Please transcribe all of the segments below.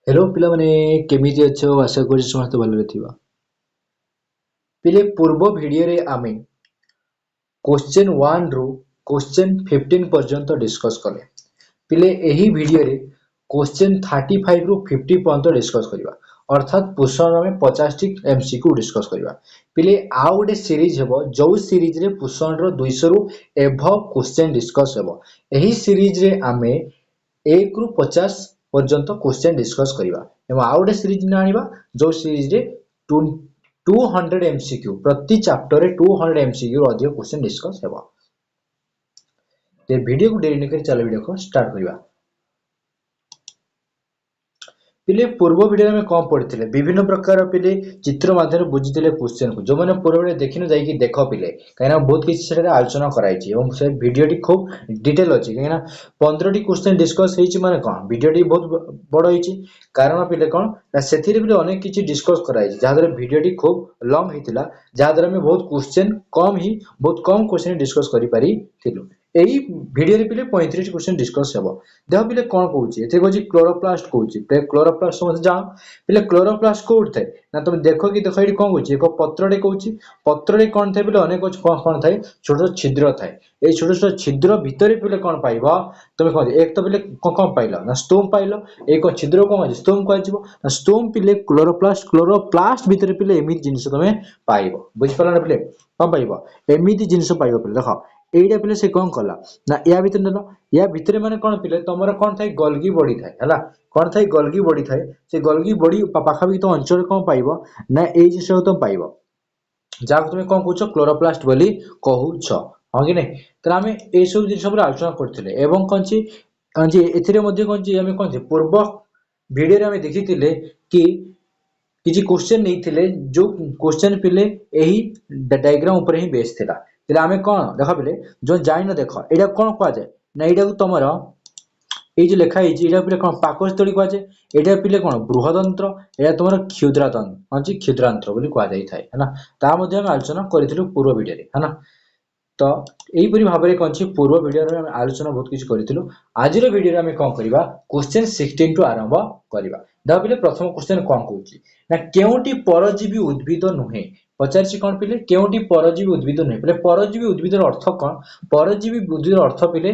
Hello पिला माने केमिति अच्छो आशा करी समस्त भलरे थिबा। पिले पूर्व भिडियो रे आमे क्वेश्चन 1 रु क्वेश्चन 15 पर्यंत डिस्कस कले। पिले एही भिडियो रे क्वेश्चन 35 रु 50 पर्यंत डिस्कस करिबा। अर्थात पोषण में 50 टी एमसीक्यू डिस्कस करिबा। पिले आउ गोटे सीरीज हेबो जो सीरीज रे पोषण रो 200 रु एभव क्वेश्चन डिस्कस हेबो। एही सीरीज रे आमे 1 रु 50 पर्यंत क्वेश्चन डिस्कस करिबा। एवं आउ गोटे सीरीज ना आनिबा जो सीरीज रे 200 एमसीक्यू प्रति चैप्टर रे 200 एमसीक्यू अधिक क्वेश्चन डिस्कस हेबा। ते वीडियो को देरी न कर चलो वीडियो को स्टार्ट करिबा। पिले पूर्व वीडियो में कौन पढ़ते विभिन्न प्रकार पिले चित्र माध्यम बुझीते क्वेश्चन को जो मैंने पूर्व वीडियो देखिन जाइए देख पिले कहीं बहुत किसी आलोचना कराई भिडियोटी खूब डिटेल अच्छी कहीं 15 क्वेश्चन डिस्कस माने कौन भिडियोटी बहुत बड़ होती कारण पिले कौन से अनेक किसी डिस्कस कराई जहाँद्वारा भिडियोटी खूब लंग होता जहाँद्वारा बहुत क्वेश्चन बहुत कम क्वेश्चन डिस्कस करूँ एई भिडियो रे पिले 35 क्वेश्चन डिस्कस हेबो। देख पिले कोन कहूची एथे कहूची क्लोरोप्लास्ट कहूची पे क्लोरोप्लास्ट समझ जाओ पिले क्लोरोप्लास्ट कोड थे ना तुम देखो कि देखो एठी कोन कहूची एको पत्रडे कहूची पत्रडे कोन थे पिले अनेक कोन थाए छोट छोट छिद्र थाए ए छोट छोट छिद्र भीतर पिले कोन पाइबो तुम कहू एक तो पिले कोन पाइलो ना स्टोम पाइलो एक छिद्र कोन अछि स्टोम कहै छिबो ना स्टोम पिले क्लोरोप्लास्ट भीतर पिले एमिति जिनिस तुम पाइबो बुझ परला पिले कोन पाइबो एमिति जिनिस पाइबो पिले देखो एइटा पिले से कोन कला ना या भीतर नेलो या भीतर माने कोन पिले तमरा कोन थाई गल्गी बॉडी थाई हला कोन थाई गल्गी बॉडी थाई से गल्गी बॉडी पाखाबी तो अंचल कोन पाइबो ना एइ जिनिस तो पाइबो जाक तुम कोन कहउछो क्लोरोप्लास्ट बोली कहउछो हां कि नै त हमें ए सब जिनिस पर आलोचना करथिले एवं कोनची एथिरे मध्ये कोनची हमें कोनची पूर्व वीडियो रे हमें देखिथिले कि किछि क्वेश्चन नैथिले जो क्वेश्चन पिले एही डायग्राम ऊपर ही बेस थिला तेरे आमे कोन देखा पिले जो जाइन देख एटा कोन कह जाय ना एटा को तमरो ए जे लेखा है एटा पिले कोन पाकस्थली कह जाय एटा पिले कोन बृहदंत्र एटा तमरो क्षुद्रातंत्र अछि क्षुद्रांत्र बोली कह जाय थाय हैना ता मध्ये हम आलोचना करिथिलु पूर्व वीडियो रे हैना तो एही परि भाबरे कोनछि पूर्व वीडियो रे हम आलोचना बहुत किछ करिथिलु आजिर वीडियो रे हम कोन करिबा क्वेश्चन 16 टू आरंभ करिबा दा पिले प्रथम क्वेश्चन कोन कहउछि ना केउटी परजीवी उद्भिद नुहे पचारछि कोन पिले केउटी परजीवी उद्भिद नुहे पिले परजीवी उद्भिदर अर्थ कोन परजीवी उद्भिदर अर्थ पिले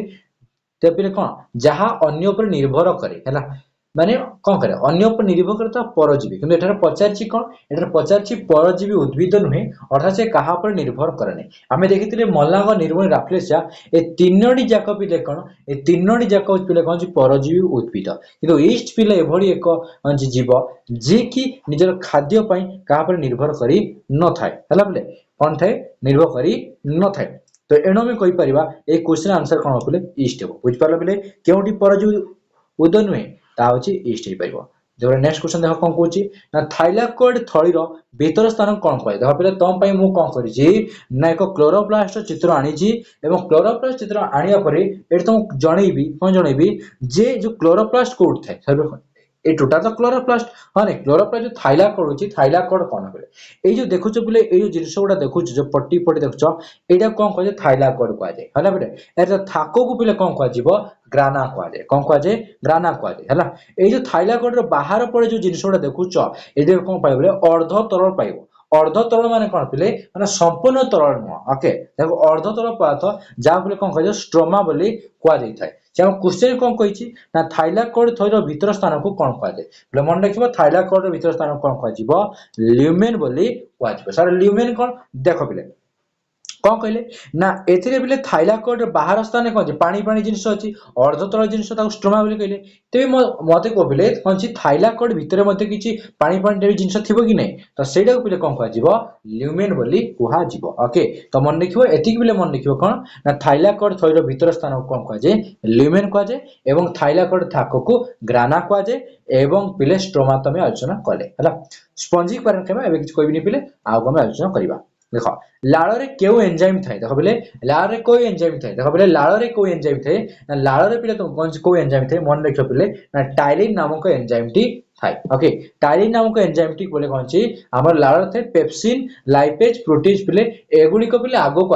ते पिले कोन जहा अन्य ऊपर निर्भर करे हैला माने कोन करे अन्य ऊपर निर्भर करता परजीवी किंतु एठार पचारछि कोन एठार पचारछि परजीवी उद्भिद नुहे अर्थात से कहा पर निर्भर करने आमे देखिथिले मलांग निर्मूल राफ्लेसिया ए तीनोडी जाक पिले कोन ए तीनोडी जाक पिले कोन परजीवी उद्भिद किंतु ईस्ट पिले एभली एक जीव जे कि निजर खाद्य पई कहा पर निर्भर करी न थाए हला पिले कोन थाए निर्भर करी न थाए तो एनो में कहि परिबा ए क्वेश्चन आंसर कोन पिले ईस्ट हेबो बुझ पारला पिले केउटी परजीवी उद्भिद नुहे ता होची ईस्ट हे पाइबो जो नेक्स्ट क्वेश्चन देखो कोन कहूची ना थाइलाकोइड थळीर भीतर स्थान कोन कहै देखो पहिले तम पई मु कोन करिछि ना एक क्लोरोप्लास्ट चित्र आनिछि एवं क्लोरोप्लास्ट चित्र आनिया परे एत तुम जणैबी कोन जणैबी जे जो क्लोरोप्लास्ट कोड थाए सर्व ए टोटल तो क्लोरोप्लास्ट हां ने क्लोरोप्लास्ट जो थाइलाकोइड होची थाइलाकोइड कोन होले ए जो देखुछो बोले ए जो जिनिस गुडा देखुछो जो पट्टी पट्टी देखुछो एटा कोन कहै थाइलाकोइड कहै जाय हला बरे एटा थाको को पिले कोन कहै जिवो ग्राना कहै जाय कोन कहै जाय ग्राना कहै जाय हला ए जो थाइलाकोइड रो बाहर पड़े जो जिनिस गुडा देखुछो ए जे कोन पाइबो बोले अर्ध तरल पाइबो अर्ध तरल माने कोन पिले माने संपूर्ण तरल न ओके देखो अर्ध तरल पदार्थ जा बोले कोन कहै स्ट्रोमा बोली कहै जाय थाय जेम क्वेश्चन कोन कहिछि ना थाइलाकोइड थैर भीतर स्थान को कोन कहै जाय बोले मन रखिबो थाइलाकोइड रो भीतर स्थान को कोन कहै जिवो ल्यूमेन बोली कहै जिवो सर ल्यूमेन कोन देखो पिले कोन कहले ना एथिरे बिले थाइलाकोइड बाहर स्थाने कोन पानी पानी जिनिस अछि अर्धतल जिनिस ताको स्ट्रोमा बोली कहले तेबे मते को बिले कोनछि थाइलाकोइड भितरे मध्ये किछि पानी पानी जिनिस थिबो कि नै तो सेडा को बिले कोन कहै जिवो ल्यूमेन बोली कहै जिवो ओके तो मन रखिबो एतिक बिले मन रखिबो कोन ना थाइलाकोइड थैर भीतर स्थान को कोन कहै जे ल्यूमेन कहै जे एवं थाइलाकोइड थाको को ग्राना कहै जे एवं पिले स्ट्रोमा तमे आलोचना कले हला स्पंजिक पारेन्केमा एबे किछ कहबिनी पिले आगो हम आलोचना करिबा देखो लाळ रे केउ एंजाइम थाए देखो बोले लाळ रे कोई एंजाइम थाए देखो बोले लाळ रे कोई एंजाइम थाए ना लाळ रे पिले तो कोन कोई एंजाइम थाए मन रखियो पिले ना टाइलिन नामक एंजाइम टी थाए ओके टाइलिन नामक एंजाइमेटिक बोले कौन ची हमर लाळ थे पेप्सिन लाइपेज प्रोटीज पिले एगुडी को पिले आगो को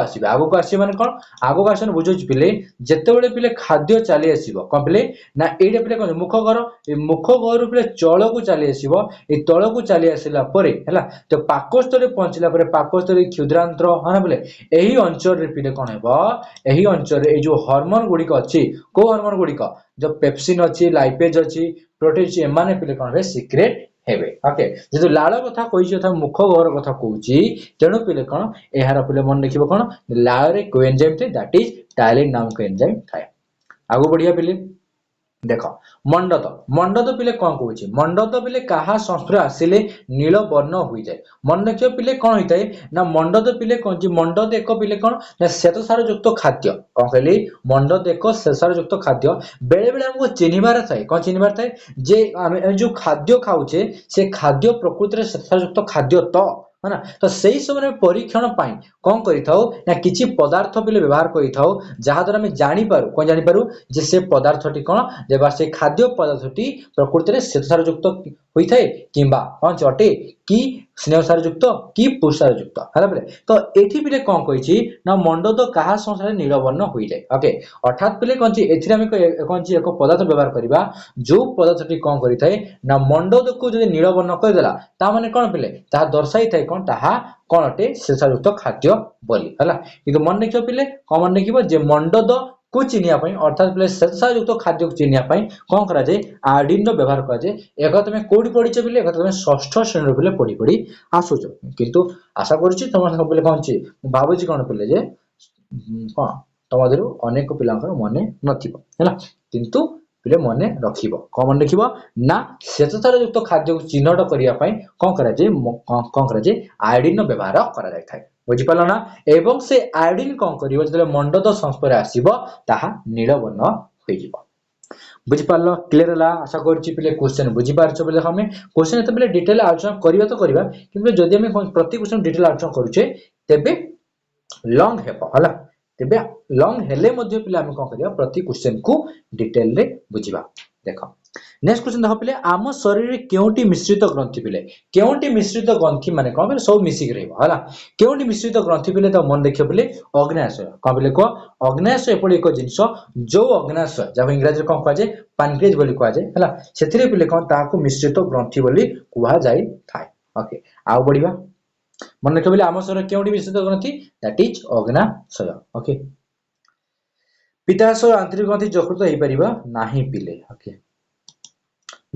आसी माने कोन आगो को आसन बुझो पिले जत्ते बेले पिले खाद्य चली आसीबो कोन पिले ना एडे पिले कोन मुख घर ए मुख घर पिले चळ को चली आसीबो ए तळ को चली आसीला परे हला तो पाकस्थले पहुंचला परे पाकस्थले क्षुद्रांत्र हना पिले एही अंचल रे पिले कोन हेबो एही अंचल रे ए जो हार्मोन गुडी को अछि को हार्मोन गुडी को जो पेप्सिन अछि लाइपेज अछि प्रोटीज एमाने पिले कोन हे सीक्रेट हेबे ओके जेतु लाळ कथा कहि छ मुख घर कथा कहूची तेणु पिले कोन एहार पिले मन देखिबो कोन लाळ रे को एंजाइम थे दैट इज टाइलिन नामक एंजाइम थाए आगो बढ़िया पिले देख मंडत मंडत पिले कौन कहूची मंडत पिले कहा संस्पर्श आसिले नील वर्ण होई जाय मन देखियो पिले कौन होइताय ना मंडत पिले कौन जी मंडत एक पिले कौन ना श्वेतसार युक्त खाद्य कौन कहली मंडत एक श्वेतसार युक्त खाद्य बेले बेले हमको चिन्हिबार थाए कौन चिन्हिबार थाए जे जो खाद्य खाउचे से खाद्य प्रकृति रे श्वेतसार युक्त खाद्य तो है ना तो सही समय परीक्षण पाई कौन करिथाउ ना किछि पदार्थ पिले व्यवहार करिथाउ जहा द्वारा हम जानि पारु कोन जानि पारु जे से पदार्थटी कोन जेबा से खाद्य पदार्थटी प्रकृति रे श्वेतसार युक्त होई थाए किबा कोन चटे कि स्नेहसार युक्त कि पुष्सार युक्त हला बले तो एठी पिले कोन कहिछि ना मंडद कहा संसार नीलवर्ण होई जाय ओके अर्थात पिले कोन छि एथिरा हम कोन छि एक पदार्थ व्यवहार करबा जो पदार्थटी कोन करि थाए ना मंडद को जदि नीलवर्ण कर देला ता माने कोन पिले ता दर्शाई थाए कोन ताहा कोन अटे श्वेतसार युक्त खाद्य बोली हला किंतु मन देखियो पिले कोन मन देखिबो जे मंडद को चिनिया पई अर्थात पिले श्वेतसार युक्त खाद्य को चिनिया पई कोन करा जाय आयोडीन रो व्यवहार करा जाय एक तमे कोडी पढिछ पिले एक तमे षष्ठ श्रेणी रो पिले पढी पढी आसुछ किंतु आशा करूची तम सब पिले कोन छि भाबुची कोन पिले जे कोन तमदेरु अनेक पिलांकर मने नथिबो हैला किंतु पिले मने रखिबो कोन मन रखिबो ना श्वेतसार युक्त खाद्य को चिन्हट करिया पई कोन करा जाय कोन करा जाय आयोडीन रो व्यवहार करा जाय थाए बुझी पाला ना एवं से आयोडीन कोन करिवो जले मंडद संस्पर्श आसीबो ताहा नीलवर्ण होई जिवो बुझी पालो क्लियर हला आशा करछि पिले क्वेश्चन बुझी पारछो बेले हमें क्वेश्चन एते बेले डिटेल आलोचना करिवा तो करिवा किंतु जदि हम प्रति क्वेश्चन डिटेल आलोचना करूछे तेबे लॉन्ग हेबो हला तेबे लॉन्ग हेले मध्ये पिले हम कोन करिया प्रति क्वेश्चन को डिटेल रे बुझिबा देखो नेक्स्ट क्वेश्चन देखो पिले आम शरीर रे केउटी मिश्रित ग्रंथि पिले केउटी मिश्रित ग्रंथि माने कोन पिले सब मिसिक रहबो हला केउटी मिश्रित ग्रंथि पिले त मन देखियो पिले अग्नाशय कोन पिले को अग्नाशय पडी एको जिंस जो अग्नाशय जब इंग्लिश रे कोन कह जे पैनक्रियाज बोली कह जे हला सेथिरे पिले कोन ताको मिश्रित ग्रंथि बोली कुहा जाई थाए ओके आउ बढ़िबा मन देखियो पिले आम शरीर केउटी मिश्रित ग्रंथि दैट इज अग्नाशय ओके पित्ताशय आंतरिक ग्रंथि जकृत हेई परिबा नाही पिले ओके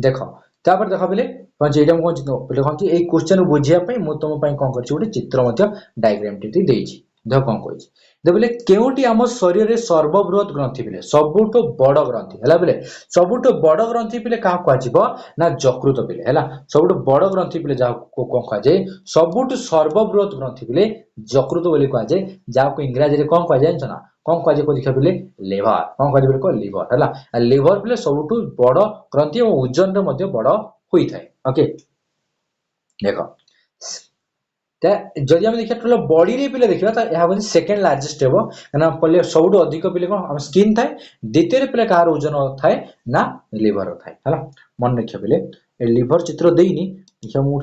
देखो तापर देखो पिले कोन जे एडम कोन पिले कोन जे ए क्वेश्चन बुझिया पई मु तुम पई कोन करछि ओटे चित्र मध्य डायग्राम टी देछि देखो कोन कहिछि दे बोले केउटी हम शरीर रे सर्वबृहत ग्रंथि पिले सबुटो बड़ ग्रंथि हला पिले सबुटो बड़ ग्रंथि पिले का कहजिबो ना जकृत पिले हला सबुटो बड़ ग्रंथि पिले जा को कोन कह जे सबुटो सर्वबृहत ग्रंथि पिले जकृत बोली कह जे जा को इंग्लिश रे कोन कह जाय छना कोन कह जे को देखा पिले लिवर कोन कह जे को लिवर हला लिवर पिले सबुटो बड़ ग्रंथि और ओजन रे मध्ये बड़ होई थाए ओके देखो जदि हम देखिया टोटल बॉडी रे पिले देखिबा त एहा बनि सेकंड लार्जेस्ट हेबो ना पले सबुटो अधिक पिले कोन हम स्किन थाए द्वितीय रे पिले कार ओजन थाए ना लिवर थाए हला मन देखिया पिले ए लिवर चित्र देइनी देखिया मु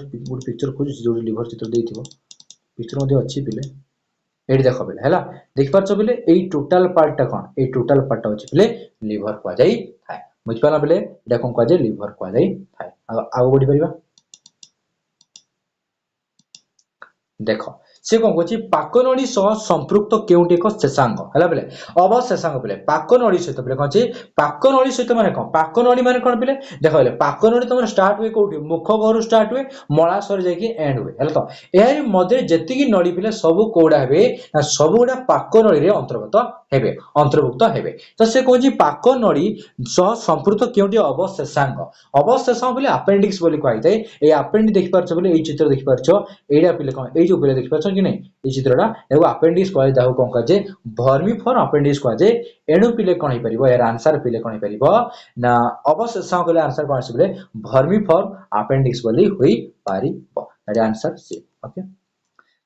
पिक्चर खोजि जो लिवर चित्र देइथिबो पिक्चर मध्ये अछि पिले एडी देखो पिले हला देख परछो पिले एई टोटल पार्ट ता कोन एई टोटल पार्ट अछि पिले लिवर को जाई थाए बुझ पाला पिले एटा कोन को जाई लिवर को जाई थाए आगो बढ़ी परिबा देखो से कोन कोची पाकनडी सह संपृक्त केउटी को शेषांग हला बेले अवशेषांग बेले पाकनडी सहित बेले कोची पाकनडी सहित माने कोन बेले देखो बेले पाकनडी तमर स्टार्ट हुए कोठी मुख गरु स्टार्ट हुए मलाशय जाय कि एंड हुए हला तो एहरी मध्ये जेति की नडी बेले सब कोडा हेबे ना सब गुडा पाकनडी रे अंतर्भुक्त हेबे तो से कोची पाकनडी सह संपृक्त केउटी अवशेषांग बेले अपेंडिक्स बोली कहैतै ए अपेंडिक्स देखि परछ बेले ए चित्र देखि परछ एडा पिले कोन ए जो पिले देखि परछ कि नै ए चित्रडा एगो अपेंडिक्स कहै जाहु कोन कजे वर्मिफर अपेंडिक्स कजे एणु पिले कोन हे परिबो यार आंसर पिले कोन हे परिबो ना अवशेषांग के आंसर कोन आसीबे वर्मिफर अपेंडिक्स बोली होई पारिबो एडा आंसर सी ओके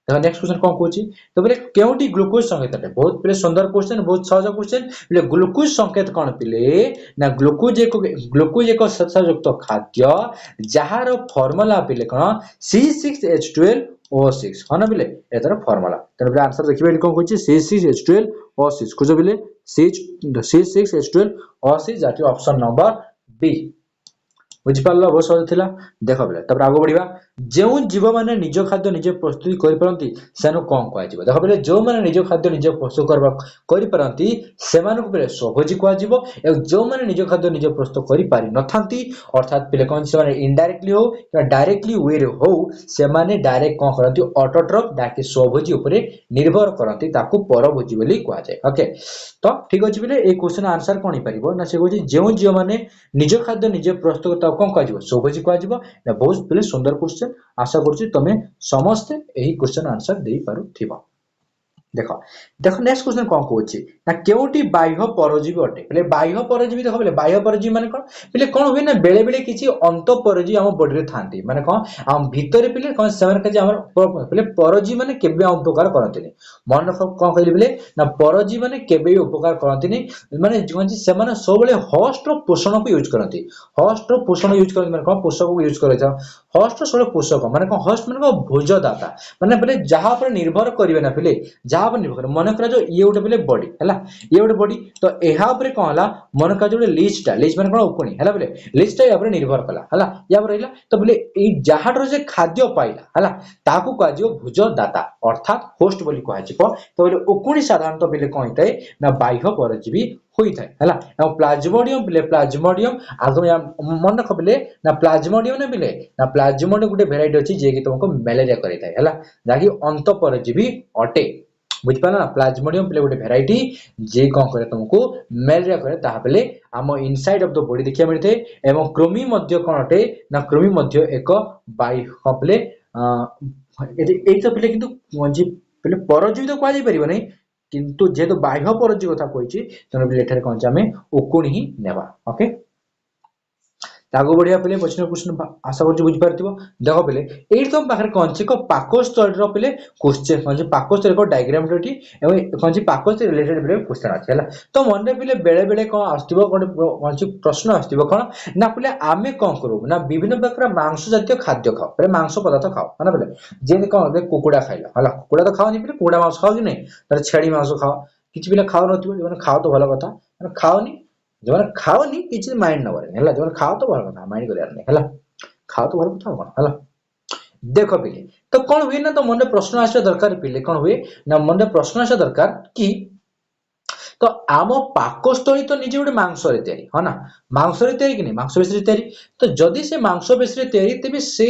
देखो नेक्स्ट क्वेश्चन कौन कहूची तो बोले केउटी ग्लूकोज संकेत बहुत पिले सुंदर क्वेश्चन बहुत सहज क्वेश्चन बोले ग्लूकोज संकेत कौन पिले ना ग्लूकोज एक सत्सारयुक्त खाद्य जहार फॉर्मूला पिले कौन C6H12O6 हाँ ना बिले एतर फॉर्मूला तेन बिले आंसर देखिबे कौन कहूची C6H12O6 खोज बिले C6H12O6 that is option number B बुझी पारलो बहुत सहज थिला देख बेले तब आगो बढ़िबा जो जीव माने निज खाद्य निजे प्रस्तुत करि परंती सेनु कोन कहै जिवो देख बेले जो माने निज खाद्य निजे प्रस्तुत करबा करि परंती सेमानु को बेले स्वभोजी कहै जिवो ए जो माने निज खाद्य निजे प्रस्तुत करि पारि नथांती अर्थात पिले कोन से माने इनडायरेक्टली हो या डायरेक्टली वे रे हो से माने डायरेक्ट कोन करंती ऑटोट्रॉफ डाके स्वभोजी ऊपर निर्भर करंती ताकू परभोजी बोली कहै जाय ओके तो ठीक अछि बिले ए क्वेश्चन आंसर कोन ही परिबो ना से कहै जो जीव माने निज खाद्य निजे प्रस्तुत कौन कह स्वभोजी कह बहुत पिले सुंदर क्वेश्चन आशा करुच्ची तुम समस्ते यही क्वेश्चन आंसर दे पारुथिबो देख देख नेक्स्ट क्वेश्चन कौन कहूची ना केउटी बाह्य परजीवी अटे पहले बाह्य परजीवी देख पहले बाह्य परजीवी माने कोन पहले कोन होय ना बेले बेले किछि अंत परजीवी हम बॉडी रे थांती माने कोन हम भीतर पहले कोन सेवन के हमर पहले परजीवी माने केबे उपकार करंतिनी मन कोन कहली पहले ना परजीवी माने केबे उपकार करंतिनी माने जोंजी से माने सब बेले होस्ट रो पोषण को यूज करंती होस्ट रो पोषण यूज करंती माने कोन पोषक को यूज करे छ होस्ट रो पोषक माने कोन होस्ट माने को भोजदाता माने पहले जहां पर निर्भर करिवे ना पहले जहां पर निर्भर मन करा जो ये उठे पहले बॉडी हैला ये उठे बॉडी तो एहा ऊपर कोन हला मन करा जो लिस्ट माने कोन उकुणी हैला पहले लिस्ट या ऊपर निर्भर कला हैला या ऊपर रहला तो पहले ए जहां जे खाद्य पाइला हैला ताकू कह जो भोजदाता अर्थात होस्ट बोली कह जिवो तो पहले उकुणी साधारणतः पहले कोन हिताय ना बाह्य परजीवी होई थाय हैला एवं प्लाज्मोडियम आगो मन रखबले ना प्लाज्मोडियम ने बिले ना प्लाज्मोडियम गुटे वेराइटी अछि जे कि तुमको मलेरिया करै थाय हैला जाकी अंत परजीवी अटे बुझ पाला ना प्लाज्मोडियम प्ले गोटे वेराइटी जे कोन करे तुमको मलेरिया करे ताहा बेले आम इनसाइड ऑफ द बॉडी देखिया मिलते एवं कृमि मध्य कोन अटे ना कृमि मध्य एक बाय कपले एई तो पले किंतु जे पले परजीवी तो कहै परिबो नै किंतु जेतो बाह्य परजीवी कथा कहिछि तने पले एठारे कोन जे हमें उकुणी ही नेबा ओके तागो बढ़िया पले क्वेश्चन क्वेश्चन आशा कर बुझ पारथिबो देखो पले एई तो पाखर कोन छै को पाकोस्थल रो पले क्वेश्चन कोन छै पाकोस्थल को डायग्राम रेटी एवं कोन छै पाकोस्थल रिलेटेड पले क्वेश्चन अछि हला तो मन रे पले बेले बेले कोन आस्तिबो कोन छै प्रश्न आस्तिबो कोन ना पले आमे कोन करू ना विभिन्न प्रकार मांस जातीय खाद्य खाओ पले मांस पदार्थ खाओ ना पले जे कोन दे कुकुडा खाइला हला कुकुडा तो खाओ नि पले कुकुडा मांस खाओ कि नै तर छेड़ी मांस खाओ किछ पले खाओ नथिबो जे खाओ तो भलो कथा खाओ नि जो खाओनी किसी माइंड न करे हला जो खाओ तो भल कथा माइंड करे नहीं हला खाओ तो भल कथा कोन हला देखो पिले तो कोन हुए ना तो मन प्रश्न आसे दरकार पिले कोन हुए ना मन प्रश्न आसे दरकार कि तो आम पाकस्थली तो निजे गोटे मांस रे तयारी है ना मांस रे तयारी कि नहीं मांस बेस रे तयारी तो जदि से मांस बेस रे तयारी तेबे से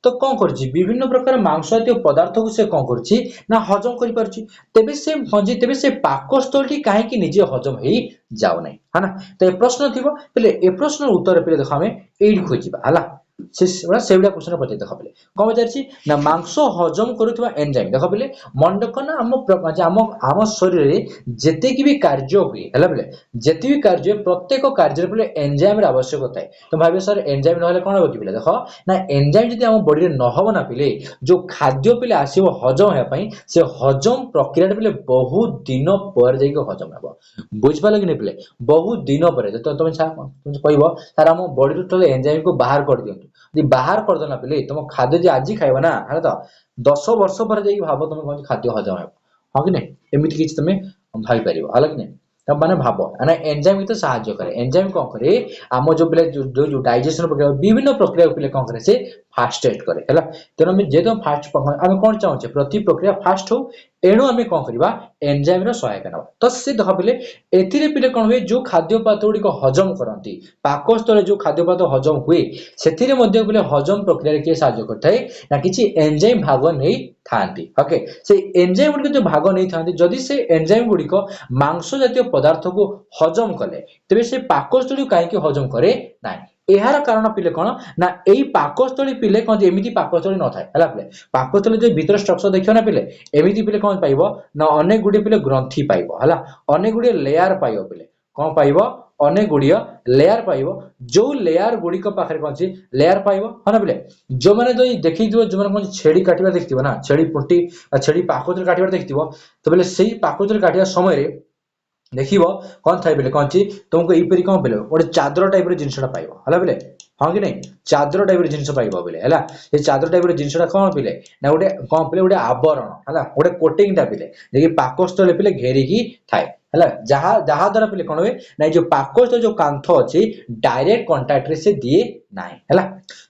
तो कौन करछि विभिन्न प्रकार मांस जातीय पदार्थ को से कौन करछि ना हजम करि परछि तेबे से पाकस्थली काहे कि निजे हजम हेई जाउ नै है ना तो ए प्रश्न थिबो पहिले ए प्रश्न उत्तर पहिले देखो हमें एडी खोजिबा हला सेवडा क्वेश्चन पचे देख पहिले कौन पचारछि ना मांस हजम करूथबा एंजाइम देख पहिले मन देख ना हम शरीर रे जेते की भी कार्य हुए हला पहिले जेते भी कार्य प्रत्येक कार्य पहिले एंजाइम रे आवश्यकता है तो भाबे सर एंजाइम न होले कोन हो कि पहिले देखो ना एंजाइम जदि हम बॉडी रे न होबो ना पहिले जो खाद्य पहिले आसीबो हजम हे पई से हजम प्रक्रिया पहिले बहुत दिन पर जाई के हजम हेबो बुझ पाले कि नै पहिले बहुत दिन पर तो तुम कहबो सर हम बॉडी रो एंजाइम को बाहर कर दियौ जे बाहर कर देना पहिले तुम खाद्य जे आज खाइबा ना है तो 10 वर्ष पर जाई भाबो तुम कोन खाद्य हजम हेबो हां कि नै एमिति किछ तुम भाई परिबो हां कि नै तब माने भाबो ना एंजाइम तो सहायता करे एंजाइम कोन करे आम जो पहिले जो डाइजेशन प्रक्रिया विभिन्न प्रक्रिया पहिले कोन करे से फास्टेस्ट करे हला तेनो हम जे तो फास्ट हम कोन चाहू प्रति प्रक्रिया फास्ट हो एणु आमे कोन करबा एंजाइम रो सहायता नबा तो से धबिले एथिरे पिले कोन होय जो खाद्य पदार्थ गुडी को हजम करंती पाकस्थले जो खाद्य पदार्थ हजम हुए सेथिरे मध्ये पिले हजम प्रक्रिया रे के सहायता करथाय ना किछि एंजाइम भाग नै थांती ओके से एंजाइम गुडी जो भाग नै थांती जदि से एंजाइम गुडी को मांस जातीय पदार्थ को हजम कले तबे से पाकस्थली काहे कि हजम करे नाय एहार कारण पिले कोन ना एई पाकस्थली पिले कोन एमिति पाकस्थली न थाय हला पिले पाकस्थली जे भीतर स्ट्रक्चर देखियो ना पिले एमिति पिले कोन पाइबो ना अनेक गुडी पिले ग्रंथि पाइबो हला अनेक गुडी लेयर पाइबो पिले कौन पाइबो अनेक गुड़िया लेयर पाइबो जो लेयर गुड़ी को पाखरे कौन सी लेयर पाइबो है ना बोले जो माने तो देखि दियो जो माने कौन छेड़ी काटिबा देखथिबो ना छेड़ी पुंटी छेड़ी पाखोतर काटिबा देखथिबो तो बोले सेही पाखोतर काटिया समय रे देखिबो कौन थाई बोले कौन ची तुमको इपरी कौन बोले गोटे चादर टाइप रे जिनसटा पाइबो हला बोले हाँ कि नहीं चादर टाइप रे जिनस पाइबो बोले हला ये चादर टाइप रे जिनसटा कौन पिले ना गोटे कौन पिले गोटे आवरण हला गोटे कोटिंग टा पिले देखि पाकस्थले पिले घेरिकी थाए हला जहा जहा द्वारा पिले कोन हुए ना जो पाकस्थ जो कांथ अछि डायरेक्ट कांटेक्ट रे से दिए नाही हला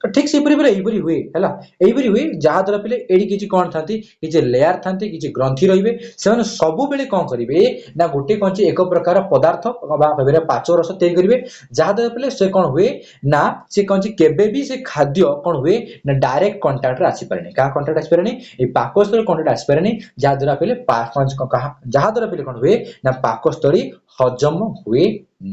तो ठीक से परि एइपरि हुए हला एइपरि हुए जहा द्वारा पिले एडी किछि कोन थांती किछि लेयर थांती किछि ग्रंथि रहिबे सेवन सब बेले कोन करिवे ना गोटे कोन एक प्रकार पदार्थ बा भाबरे पाचो रस तैयार करिवे जहा द्वारा पिले से कोन हुए ना से कोन केबे भी से खाद्य कोन हुए ना डायरेक्ट कांटेक्ट रे आसी परनी का कांटेक्ट आसी परनी ए पाकस्थल कांटेक्ट आसी परनी जहा द्वारा पिले पांच कहा जहा द्वारा पिले कोन हुए ना पाकस्थली हजम हुए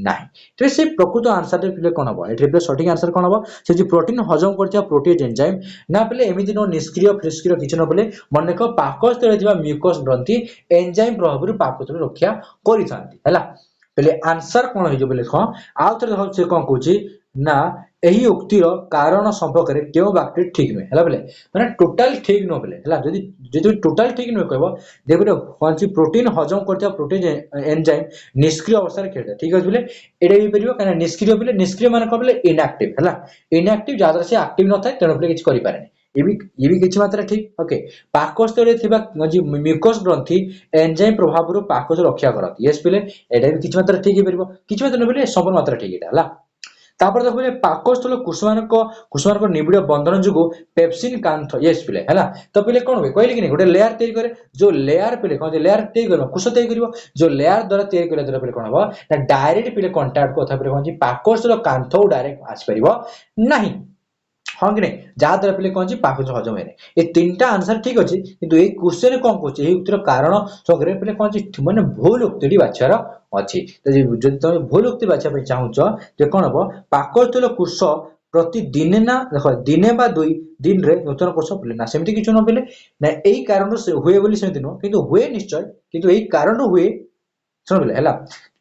नाही तो से प्रकृत आंसर रे पिले कोन हबो एट्री सठिक आंसर कोन हबो से जे प्रोटीन हजम करथिया प्रोटीज एंजाइम ना पिले एमिति नो निष्क्रिय फ्रिस्क्रिय किछ न पिले मन देखो पाकस्थले दिबा म्यूकस ग्रंथि एंजाइम प्रभाव रु पाकस्थल रक्षा करिथांती हला पहले आंसर कोन हो जो बोले को आउ थरे हो से कोन कहूची ना एही उक्तिर कारण संपर्क रे केउ वाक्य ठीक नै हला बोले माने टोटल ठीक न बोले हला जदी जदी टोटल ठीक न कहबो देखो कोन सी प्रोटीन हजम करथिया प्रोटीन एंजाइम निष्क्रिय अवस्था रे खेलता ठीक अछि बोले एडे भी परिबो काना निष्क्रिय बोले निष्क्रिय माने को बोले इनएक्टिव हला इनएक्टिव जादर से एक्टिव न थाय तेनो बोले किछ करि पारे ये भी किछ मात्रा ठीक ओके पाकस्थले थिबा जी म्यूकस ग्रंथि एंजाइम प्रभाव रु पाकस्थल रक्षा करत यस पिले एडा भी किछ मात्रा ठीक हे परिबो किछ मात्रा बोले संपूर्ण मात्रा ठीक एटा हला तापर देखो पाकस्थल कुसुमानक निबिड़ बंधन जुगु पेप्सिन कांथ यस पिले हला तो पिले कोन होय कहले कि नहीं गोटे लेयर तैयार करे जो लेयर पिले कोन लेयर तैयार करबो कुस तैयार करबो जो लेयर द्वारा तैयार करे द्वारा पिले कोन हबो ना डायरेक्ट पिले कांटेक्ट को था पिले कोन जी पाकस्थल कांथ डायरेक्ट आसी परिबो नहीं हाँ कि नहीं जहाँ द्वारा पिले कौन पाकज हजम है ये तीनटा आंसर ठीक अच्छे किंतु ए क्वेश्चन कौन कहूँ ये उत्तर कारण सगरे पिले कौन माने भूल उक्ति बाछार अच्छी तो जब तुम भूल उक्ति बाछा चाहूच तो कौन हम पाकस्थल कोष प्रतिदिने ना देख दिने बा दुई दिन रे नूतन कोष पिले ना सेमती किछु न पिले ना एई कारण से हुए बोली सेमती न किंतु हुए निश्चय किंतु एई कारण हुए सुन पिले हला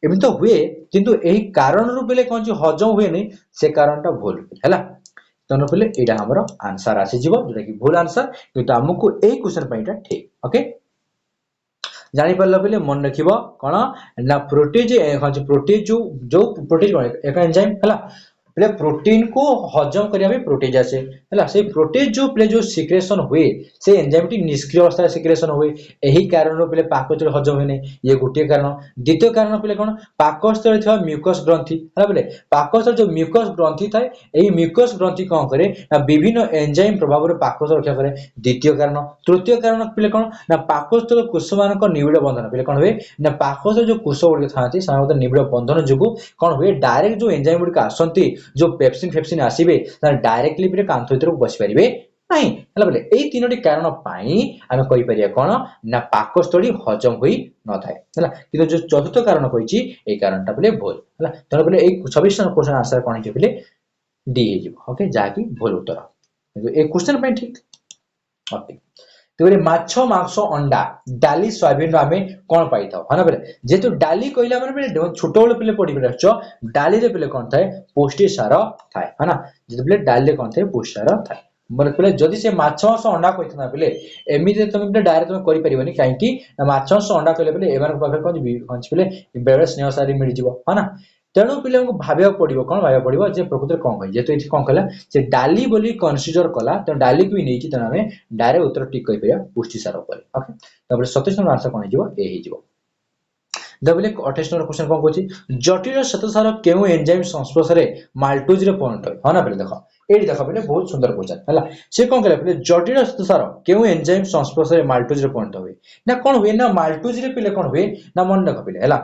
एमि तो हुए किंतु एई कारण रु पिले कौन हजम हुए नहीं से कारणटा भूल हला तनो पिले एटा हमर आंसर आसी जीवो जेटा कि भूल आंसर किंतु हमकु ए क्वेश्चन पइटा ठीक ओके जानि परला पिले मन रखिबो कोन ना प्रोटीज प्रोटीज जो प्रोटीज एक एंजाइम हला प्ले प्रोटीन को हजम करिया में प्रोटीज आसे हला से प्रोटीज जो प्ले जो सिक्रेशन हुए से एंजाइम टी निष्क्रिय अवस्था सिक्रेशन हुए एही कारण रो प्ले पाकस्थल हजम होने ये गोटे कारण द्वितीय कारण प्ले कोन पाकस्थल थवा म्यूकस ग्रंथि हला प्ले पाकस्थल जो म्यूकस ग्रंथि थाए एही म्यूकस ग्रंथि कोन करे ना विभिन्न एंजाइम प्रभाव रे पाकस्थल रक्षा करे द्वितीय कारण तृतीय कारण प्ले कोन ना पाकस्थल कोषमान को निबिड़ बंधन प्ले कोन हुए ना पाकस्थल जो कोष गुडी थांती सामान्यतः निबिड़ बंधन जुगु कोन हुए डायरेक्ट जो एंजाइम गुडी का आसंती जो पेप्सिन फेप्सिन आसीबे ना डायरेक्टली बिरे कांथ भीतर बसि परिबे नाही हला बोले एई तीनोटी कारण पाई आमे कहि परिया कोन ना पाकस्थली हजम होई न थाए हला किंतु जो चतुर्थ कारण कहिची एई कारणटा बोले भूल हला तने बोले एई 26 नंबर क्वेश्चन आंसर कोन हे बोले डी हे जिवो ओके जाकी भूल उत्तर किंतु ए क्वेश्चन पई ठीक ओके तो माछ मांस अंडा डाली सोयाबीन आमे कोन पाई थाओ हना बोले जेतु डाली कहिला माने छोट बेले पिले पडी रखछो डाली रे पिले कोन थाए पौष्टिक सार थाए हना जेतु पिले डाली रे कोन थाए पौष्टिक सार थाए बोले पिले जदी से माछ मांस अंडा कहिथना पिले एमिते तुम पिले डायरेक्ट तुम करि परिबनी काहे कि माछ मांस अंडा कहिले पिले एमान पाखर कोन पिले बेबे स्नेह सारी मिल जिवो हना तेणु पिले भाविया पड़ो कौन भाविया पड़ो जे प्रकृति कौन कह जेतु ये कौन कला से डाली बोली कनसीडर कला तो डाली को भी नहीं तेणु आम डायरेक्ट उत्तर ठीक कह पार पुष्टि सार ओके तब 27 नंबर आंसर कौन हो दबले 28 नंबर क्वेश्चन कौन कहछि जटिल श्वेतसार केउ एंजाइम संस्पर्श रे माल्टोज रे परिणत होय हां ना पहले देखो एडी देखो पहले बहुत सुंदर क्वेश्चन हला से कौन कहले पहले जटिल श्वेतसार केउ एंजाइम संस्पर्श रे माल्टोज रे परिणत होय ना कौन हुए ना माल्टोज रे पहले कौन हुए ना मन देखो पहले हला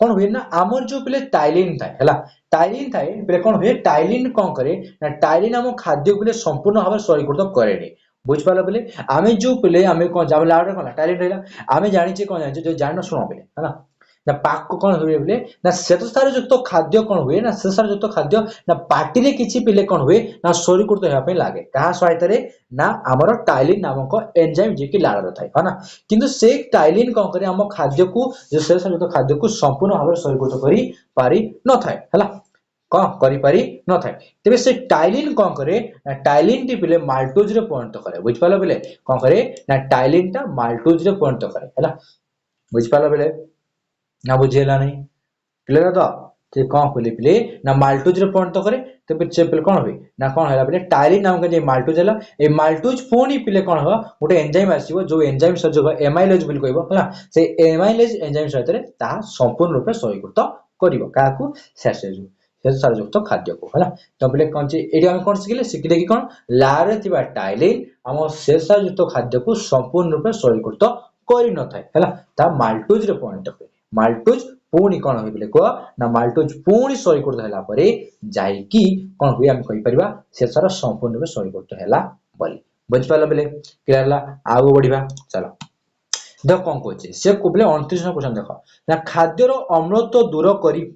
कौन हुए ना आमर जो पहले टाइलिन थाए हला टाइलिन थाए पहले कौन हुए टाइलिन कौन करे ना टाइलिन हम खाद्य को संपूर्ण भाव सरीकृत करेनी बुझ पाला पहले आमे जो पहले आमे कौन जाबला आडर कौन टाइलिन रहला आमे जानि जे कौन जानि जो जान सुनो पहले हला ना पाक को कौन हुए बोले ना श्वेतसार युक्त खाद्य कौन हुए ना श्वेतसार युक्त खाद्य ना पार्टी रे किछि पिले कौन हुए ना शरीरकृत हेबा पे लागे कहा सहायता रे ना हमर टाइलिन नामक एंजाइम जे कि लाळ रथाय है ना किंतु से टाइलिन कौन करे हम खाद्य को जो श्वेतसार युक्त खाद्य को संपूर्ण भाव शरीरकृत करी पारी न थाय हला कौन करी पारी न थाय तबे से टाइलिन कौन करे ना टाइलिन टी पिले माल्टोज रे परिणत करे बुझ पालो बेले कौन करे ना टाइलिन टा माल्टोज रे परिणत करे हला बुझ पालो बेले ना बुझेला नहीं क्लियर तो से कौन कहले पिले ना माल्टोज रे परिणत करे तबे से पिले कौन होई ना कौन हैला पिले टाइलिन नाम के जे माल्टोज हैला ए माल्टोज पुणी पिले कौन हो गोटे एंजाइम आसीबो जो एंजाइम संयोग एमाइलेज बोल कहबो हला से एमाइलेज एंजाइम सहित रे ता संपूर्ण रूप से शरीरकृत करिवो काकू श्वेतसार युक्त खाद्य को हला तो पिले कौन छि एडी हम कौन सिखिले कि कौन लारे थिबा टाइलिन हम श्वेतसार युक्त खाद्य को संपूर्ण रूप से शरीरकृत करि न थाय हला ता माल्टोज रे परिणत होय माल्टोज पुणी कौन हो बोले कह ना माल्टोज पुणी शरीरकृत होला परे जाई कि कौन हुए हम कहि परिबा श्वेतसार संपूर्ण रूप शरीरकृत हैला बोली बुझ पाला बेले क्लियर ला आगो बढ़िबा चलो देख कौन कहছে से कोबले 29 क्वेश्चन देख ना खाद्यर अम्लत्व दूर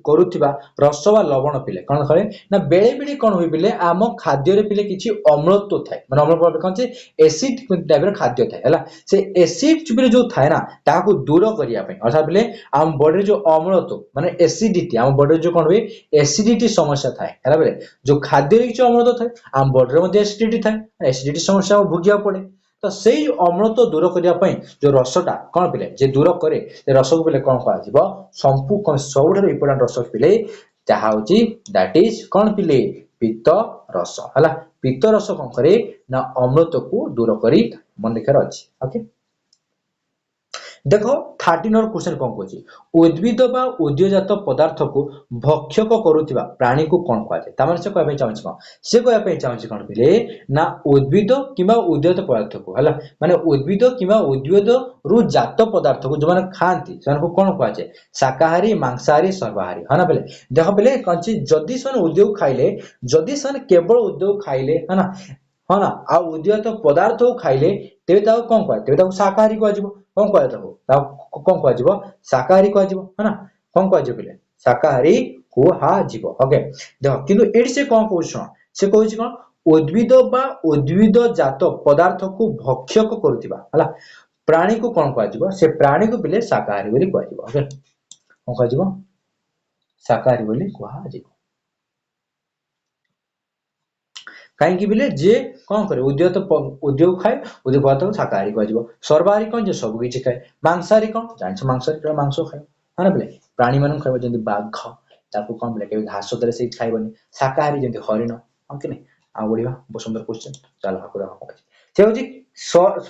करुथिबा रस वा लवण पिले कौन करे ना बेले बेले कौन होई पिले आम खाद्य रे पिले किछि अम्लत्व थाए माने अम्ल प्रभाव कौन से एसिड टाइप रे खाद्य थाए हला से एसिड पिले जो थाए ना ताको दूर करिया पे अर्थात पिले आम बॉडी जो अम्लत्व माने एसिडिटी आम बॉडी जो कौन हुए एसिडिटी समस्या थाए हला बेले जो खाद्य रे किछि अम्लत्व थाए आम बॉडी रे मध्ये एसिडिटी थाए एसिडिटी समस्या भोगिया पड़े तो सेई अम्लत्व दूर करिया पई जो रसटा कोन पिले जे दूर करे से रस को पिले कोन कहा जिवो संपू कोन सबुठार इंपोर्टेंट रस पिले जहा होची दैट इज कोन पिले पित्त रस हला पित्त रस कोन करे ना अम्लत्व को दूर करी मन लिखार अछि ओके देखो 13 क्वेश्चन कौन कहछि उद्भिद बा उद्भिदजात पदार्थ को भक्षक करूथिबा प्राणी को कोन कहै छै त माने से कहबे चाहै छै से कहबे चाहै कोन पिले ना उद्भिद किबा उद्भिद पदार्थ को हला माने उद्भिद किबा उद्भिद रु जात पदार्थ को जो माने खांती सन को कोन कहै छै शाकाहारी मांसाहारी सर्वाहारी हना बेले देखो बेले कछि जदी सन उद्योग खाइले जदी सन केवल उद्योग खाइले हना हना आ उद्भिद पदार्थ को खाइले तेबे ताऊ कोन कहै तेबे ताऊ शाकाहारी कहै जिवो कौन कह जाता हो कौन कह जीव शाकाहारी कह जीव है ना कौन कह जीव शाकाहारी को हा जीव ओके देखो किंतु एडी से कौन कहउछ से कहउछ कोन उद्भिद बा उद्भिद जात पदार्थ को भक्षक करूथिबा हला प्राणी को कौन कह जीव से प्राणी को बिले शाकाहारी बोली कह जीव ओके कौन कह जीव शाकाहारी बोली कह जीव कहीं कि बिले जे कौन करे उद्योग खाए उद्योग पदार्थ को शाकाहारी कह जीव सर्वाहारी कौन जे सब किछि खाए मांसाहारी कौन जानिछ मांसाहारी मांस खाए हाना बिले प्राणी मन खाए जेंति बाघ ताको कौन बिले के घास दरे से खाइबनी शाकाहारी जेंति हरिण ओके ने आ बढ़िया बहुत सुंदर क्वेश्चन चलो आको देखो से होजी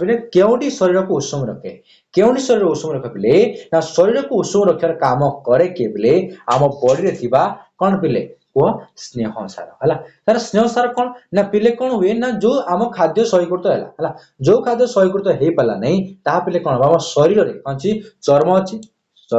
बिले केउटी शरीर को उष्म रखे केउटी शरीर को उष्म रखे बिले ना शरीर को उष्म रखर काम करे के बिले आम बॉडी रे थिबा कौन बिले को स्नेह सार हला तार स्नेह सार कोन ना पिले कोन हुए ना जो आम खाद्य शरीरकृत हैला हला जो खाद्य शरीरकृत हे पला नै ता पिले कोन हम शरीर रे कोनची चर्म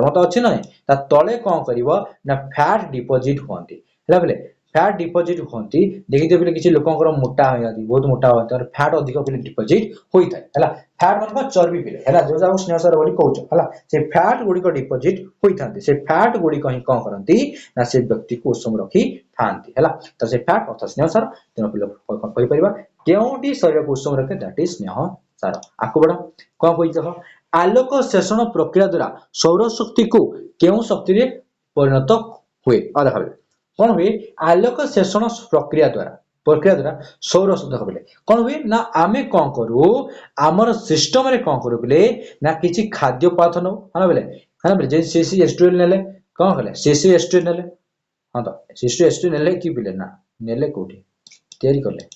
तो अछि नै ता तळे कोन करिवो ना फैट डिपॉजिट होंती हला बेले फैट डिपॉजिट होंती देखि दे पिले किछि लोकंकर मोटा हो जाती बहुत मोटा होता और फैट अधिक पिले डिपॉजिट होई थाय हला फैट मन को चर्बी पिले हला जो जाऊ स्नेह सार बोली कहउछ हला से फैट गुडी को डिपॉजिट होई थांती से फैट गुडी कहि कोन करंती ना से व्यक्ति को उष्म रखी थांती हला तो से फैट अर्थात स्नेह सार तेनो पिले कोन कहि परिबा केउटी शरीर को उष्म रखे दैट इज स्नेह सार आको बडा कोन कहि देखो आलोक शोषण प्रक्रिया द्वारा सौर शक्ति को केउ शक्ति रे परिणत हुए आ देखबे कोन हुए आलोक शोषण प्रक्रिया द्वारा सौर शक्ति कहबे कोन हुए ना आमे कोन करू हमर सिस्टम रे कोन करू बिले ना किछि खाद्य पदार्थ न हाना बिले जे CCH2 नेले कोन कहले CCH2 नेले हां तो CCH2 नेले कि बिले ना नेले कोठी तयारी करले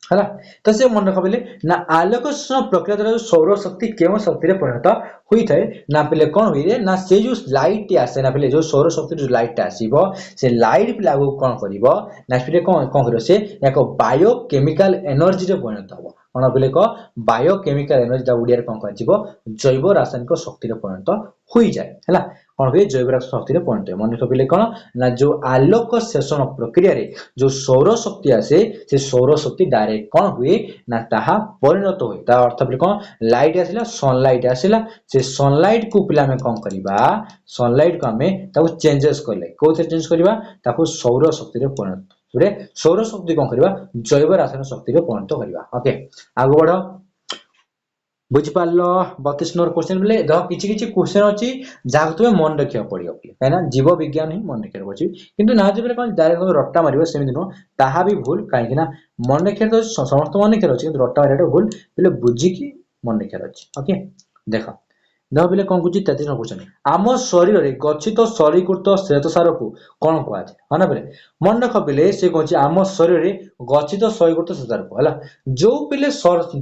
हला तो से मन रखबेले ना आलोक प्रक्रिया द्वारा सौर शक्ति केव शक्ति रे परिणत होई थाए ना पले कोन होई रे ना से जो लाइट आसे ना पले जो सौर शक्ति जो लाइट आसीबो से लाइट पे लागू कोन करिवो ना पले कोन करियो से एक बायोकेमिकल एनर्जी रे परिणत होबो कोन पले को बायोकेमिकल एनर्जी दा उडिया रे कोन कहजिवो जैव रासायनिक शक्ति रे परिणत होई जाय हला कौन हुए जैव राष्ट्र शक्ति रे परिणत हुए मन रखिले कौन ना जो आलोक शोषण प्रक्रिया रे जो सौर शक्ति आसे से सौर शक्ति डायरेक्ट कौन हुए ना ताहा परिणत हुए ता अर्थ पे कौन लाइट आसिला सनलाइट आसिला से सनलाइट को पिला में कौन करिबा सनलाइट को हमें ताको चेंजेस करले कोथे चेंज करबा ताको सौर शक्ति रे परिणत रे सौर शक्ति कौन करबा जैव रासायनिक शक्ति रे परिणत करबा ओके आगो बढ़ो बुझी पारलो 32 नंबर क्वेश्चन बोले द किछि किछि क्वेश्चन अछि जाक तुमे मन रखिया पड़ियो काना जीव विज्ञान ही मन रखिया पड़छि किंतु ना जेबे कोन डायरेक्ट रट्टा मारिबो सेमि नो ताहा भी भूल काहे कि ना मन रखिया तो समस्त मन रखिया अछि किंतु रट्टा मारियाटा भूल बोले बुझी कि मन रखिया अछि ओके देखो न बोले कोन कुछि 33 नंबर क्वेश्चन आम शरीर रे गच्छित शरीरकृत श्वेतसार को कोन कहै छै हना बोले मन रख बोले से कहछि आम शरीर रे गच्छित शरीरकृत श्वेतसार को हला जो पिले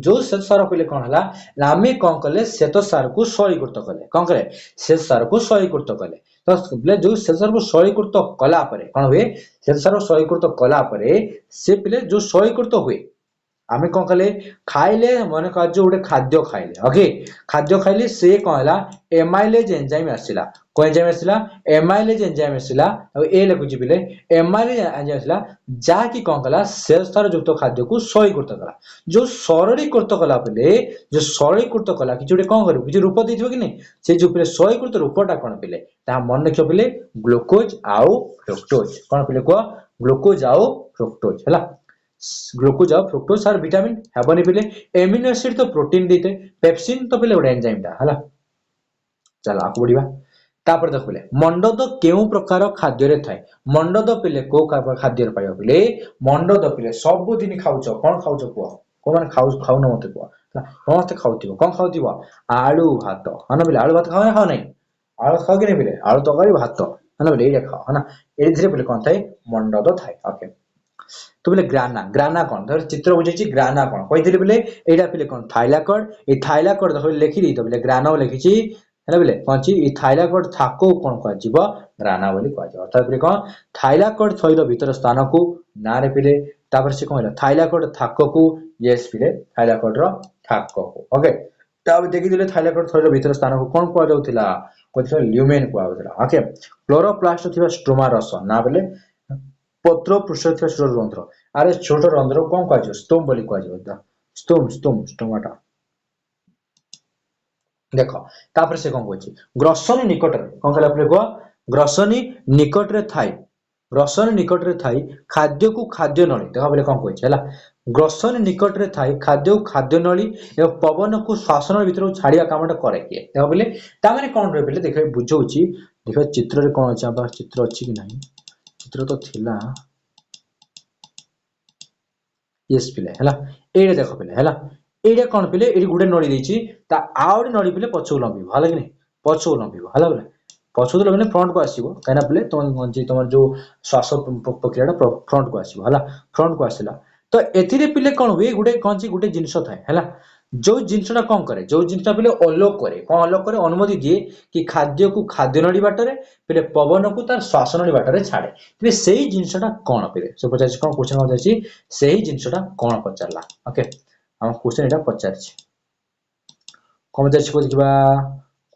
जो श्वेतसार पिले कोन हला आमे कोन कले श्वेतसार को शरीरकृत कले कोन करे श्वेतसार को शरीरकृत कले तो बोले जो श्वेतसार को शरीरकृत कला परे कोन हुए श्वेतसार शरीरकृत कला परे से पिले जो शरीरकृत हुए आमे कोन कले खाइले मन का जो उडे खाद्य खाइले ओके खाद्य खाइले से कहला एमाइलेज एंजाइम आसिला को एंजाइम आसिला एमाइलेज एंजाइम आसिला अब ए लेखु जिबिले एमाइलेज एंजाइम आसिला जा कि कोन कला सेल्सर युक्त खाद्य को शरीरकृत कला जो शरीरकृत कला पले जो शरीरकृत कला कि जोडे कोन करू कि रूप दिथिबो कि नै से जो पले शरीरकृत रूपटा कोन पले ता मन रखियो पले ग्लूकोज आउ फ्रुक्टोज कोन पले को ग्लूकोज आउ फ्रुक्टोज हला ग्लूकोज और फ्रुक्टोज आर विटामिन हेबनी पिले एमिनो एसिड तो प्रोटीन देते पेप्सिन तो पिले ओडा एंजाइम ता हला चलो आको बढ़िबा तापर देख पिले मंडद केउ प्रकार खाद्य रे थाए मंडद पिले को खाद्य रे पाइयो पिले मंडद पिले सब दिन खाउछ कोन खाउछ को माने खाउ न मते को मते खाउतिबो कोन खाउतिबो आलू भात हना पिले आलू भात खाओ ना खाओ नै आलू खाओ कि नै पिले आलू तकारी भात हना पिले एटा खाओ हना एथिरे पिले कोन थाए मंडद थाए ओके तो बोले ग्राना ग्राना कौन धर चित्र बुझे ग्राना कौन कही बोले एटा पिले कौन थाइलाकॉइड ए थाइलाकॉइड देखो लिखि दी तो बोले ग्राना लिखि छी हैला बोले कौन छी ए थाइलाकॉइड थाको कौन कह जीव ग्राना बोली कह जीव अर्थात बोले कौन थाइलाकॉइड थइर भीतर स्थान को ना रे पिले तापर से कहला थाइलाकॉइड थाको को यस पिले थाइलाकॉइड रो थाको को ओके ताब देखि दिले थाइलाकॉइड थइर भीतर स्थान को कौन कह जाउथिला कथि ल्यूमेन कह जाउथिला ओके क्लोरोप्लास्ट थिबा स्ट्रोमा रस ना बोले पत्र पृष्ठ छोट रंध्र अरे छोट रंध्र कौन कह स्तोम बोली कह स्तोम स्तोम स्टोमाटा देखो तापर से कौन कहछि ग्रसनी निकट रे कौन कहला पले को ग्रसनी निकट रे थाई ग्रसनी निकट रे थाई खाद्य को खाद्य नली देखो बोले कौन कहछि हला ग्रसनी निकट रे थाई खाद्य को खाद्य नली एवं पवन को श्वासन भीतर छाड़िया कामटा करे के देखो बोले ता माने कौन रे बोले देखो बुझौछि देखो चित्र रे कौन अछि अब चित्र अछि कि नहीं चित्र तो थिला यस पिले हला एडे देखो पिले हला एडे कोन पिले एडी गुडे नळी देछि ता आउडी नळी पिले पछो लंबिबो हला कि नै पछो लंबिबो हला बोले पछो लंबिने फ्रंट को आसीबो काना पिले तमर जो श्वास प्रक्रियाटा फ्रंट को आसीबो हला फ्रंट को आसिला तो एथिरे पिले कोन हुए गुडे कोन छि गुडे जिंस थाए हला जो जिंसटा कोन करे जो जिंसटा पिले अलोक करे कोन अलोक करे अनुमति दिए कि खाद्य को खाद्य नळी बाटरे पिले पवन को तार श्वास नळी बाटरे छाडे तबे सेही जिंसटा कोन पिले सो पचाछि कोन क्वेश्चन पचाछि सेही जिंसटा कोन पचारला ओके हम क्वेश्चन एटा पचाछि कोन पचाछि को देखबा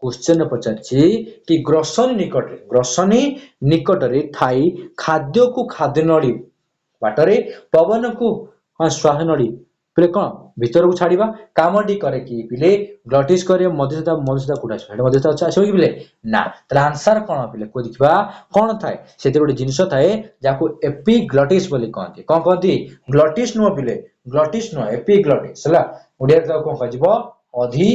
क्वेश्चन पचाछि कि ग्रसनी निकट रे थाई खाद्य को खाद्य नळी बाटरे पवन को श्वास नळी पिले कोन भीतर को छाड़ीबा कामडी करे कि पिले ग्लटिस करे मध्यस्थता कुडा छै मध्यस्थता अच्छा छै कि पिले ना त आंसर कोन पिले को देखबा कोन थाए सेते गोटे जिंस थाए जाको एपिग्लटिस बोली कहंती कोन कहंती ग्लटिस नो पिले ग्लटिस नो एपिग्लटिस हला ओडिया त कोन कहजिबो अधि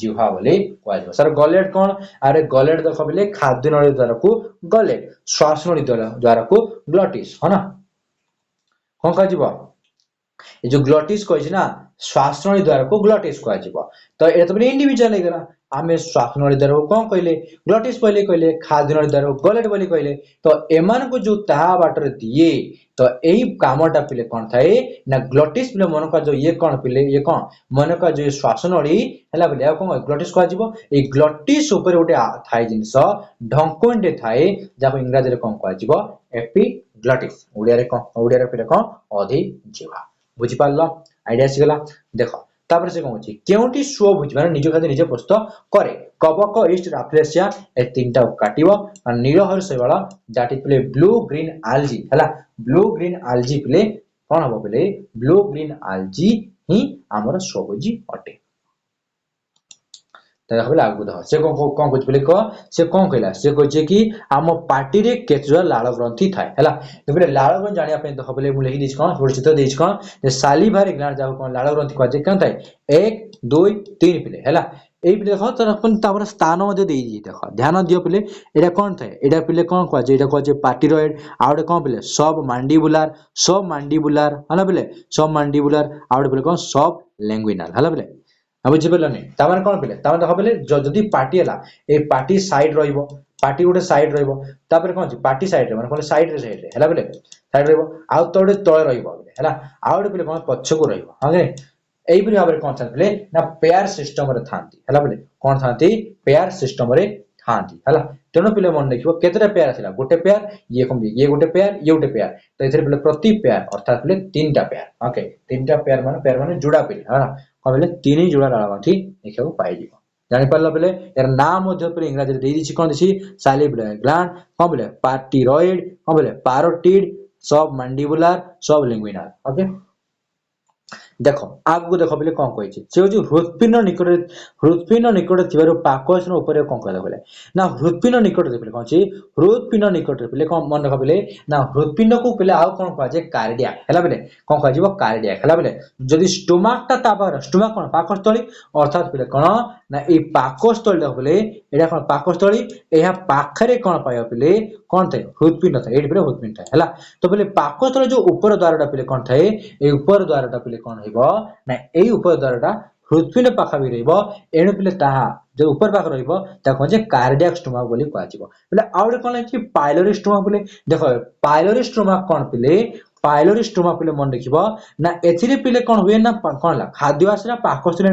जिह्वा बोली कहजिबो सर गलेट कोन अरे गलेट देखो पिले खाद्य नळी द्वारा को गलेट श्वास नळी द्वारा को ग्लटिस है ना कोन कहजिबो ए जो ग्लटिस कहछि ना श्वास नळी द्वारा को ग्लटिस कहजिबो तो एटा तो इंडिविजुअल हेगला आमे श्वास नळी द्वारा को कोन कहले ग्लटिस पहिले कहले खाद्य नळी द्वारा गलेट बोली कहले तो एमान को जो ताहा बाटर दिए तो एही कामटा पिले कोन थाए ना ग्लटिस पिले मन का जो ये कोन पिले ये कोन मन का जो श्वास नळी हला पिले कोन ग्लटिस कहजिबो ए ग्लटिस ऊपर उटे थाए जिंस ढंकोंडे थाए जाको इंग्रजी रे कोन कहजिबो एपिग्लटिस ओडिया रे पिले कोन अधि जिह्वा बुझी पारलो आईडिया सिगला देखो तापर से कौन केउटी स्वभुज माने निज खाद्य निजे प्रस्तुत करे कबक ईस्ट राफ्लेसिया ए तीनटा काटिबो और नीलहर शैवाल that is play blue green algae हला ब्लू ग्रीन आल्जी प्ले कोन हबो प्ले ब्लू ग्रीन आल्जी ही हमर स्वभुजी अटे ताहले आगु दह से कोन कुछ बोले को से कोन कहला से कहजे कि हम पार्टी रे केतरा लाल ग्रंथि थाए हला तबले लाल ग्रंथि जानिया पे दह बोले मु लिखि दिस कोन परिचित दिस कोन जे सालिभार ग्लैंड जाव कोन लाल ग्रंथि कहजे कोन थाए 1 2 3 पिले हला एई पिले देखो तर अपन तापर स्थान मध्ये देई जी देखो ध्यान दियो पिले एटा कोन थाए एटा पिले कोन कहजे एटा कहजे पार्टिरॉइड आउडे कोन पिले सब मांडिबुलर हला पिले सब मांडिबुलर आउडे पिले कोन सब लैंग्विनल हला पिले अब बुझि परलनी तामान कोन पिले तामान देखो पिले जदी पार्टी हला ए पार्टी साइड रहइबो पार्टी गोटे साइड रहइबो तापर कोन छी पार्टी साइड रे माने कोन साइड रे हला पिले साइड रहइबो आउ तोडे तळे रहइबो हला आउडे पिले कोन पछको रहइबो हागे एई परि भाबरे कोन था पिले ना पेयर सिस्टम रे थांती हला पिले कोन थांती पेयर सिस्टम रे थांती हला तेनो पिले मन देखिबो केतेटा पेयर आसिला गोटे पेयर ये गोटे पेयर तो एथरे पिले प्रति पेयर अर्थात पिले तीनटा पेयर ओके तीनटा पेयर माने जुड़ा पिले हला कहले तीन जुड़ा लालग्रंथि देखिबो पाइ जिवो जानि परला बेले यार नाम मध्य पर इंग्रजी रे देई छि कोन दिछि सालिभार ग्लैंड कोन बोले पार्टिरॉइड कोन बोले पैरोटिड सब मैंडिबुलर सब लिंग्विनल ओके देखो आगु देखो बोले कोन कहि छि से जो हृदपिंड निकट थिबारो पाकस्न ऊपर कोन कहला बोले ना हृदपिंड निकट देबे कोन छि हृदपिंड निकट बोले कोन मन देखो बोले ना हृदपिंड को बोले आ कोन कहै छै कार्डियक हला बोले कोन कहै जिवो कार्डियक हला बोले जदी स्टोमाक ता तापर स्टोमाक कोन पाकस्थली अर्थात बोले कोन ना ए पाकस्थली देखो बोले एडा कोन पाकस्थली एहा पाखरे कोन पायो बोले कोन थे हृदपिंड था एडी बोले हृदपिंड था हला तो बोले पाकस्थली जो ऊपर द्वारटा बोले कोन थे ए ऊपर द्वारटा बोले कोन हेबो ना ए ऊपर द्वारटा हृदपिंड पाखा भी रहइबो एणु पिले ताहा जो ऊपर पाख रहइबो ता कोन जे कार्डियक स्टोमाक बोली कहै छिबो बोले आउडे कोन कि पाइलोरी स्टोमाक बोले देखो पाइलोरी स्टोमाक कोन पिले पाइलोरी स्टोमाक पिले मन देखिबो ना एथिरे पिले कोन हुए ना कोन ला खाद्य आसरा पाकस्थली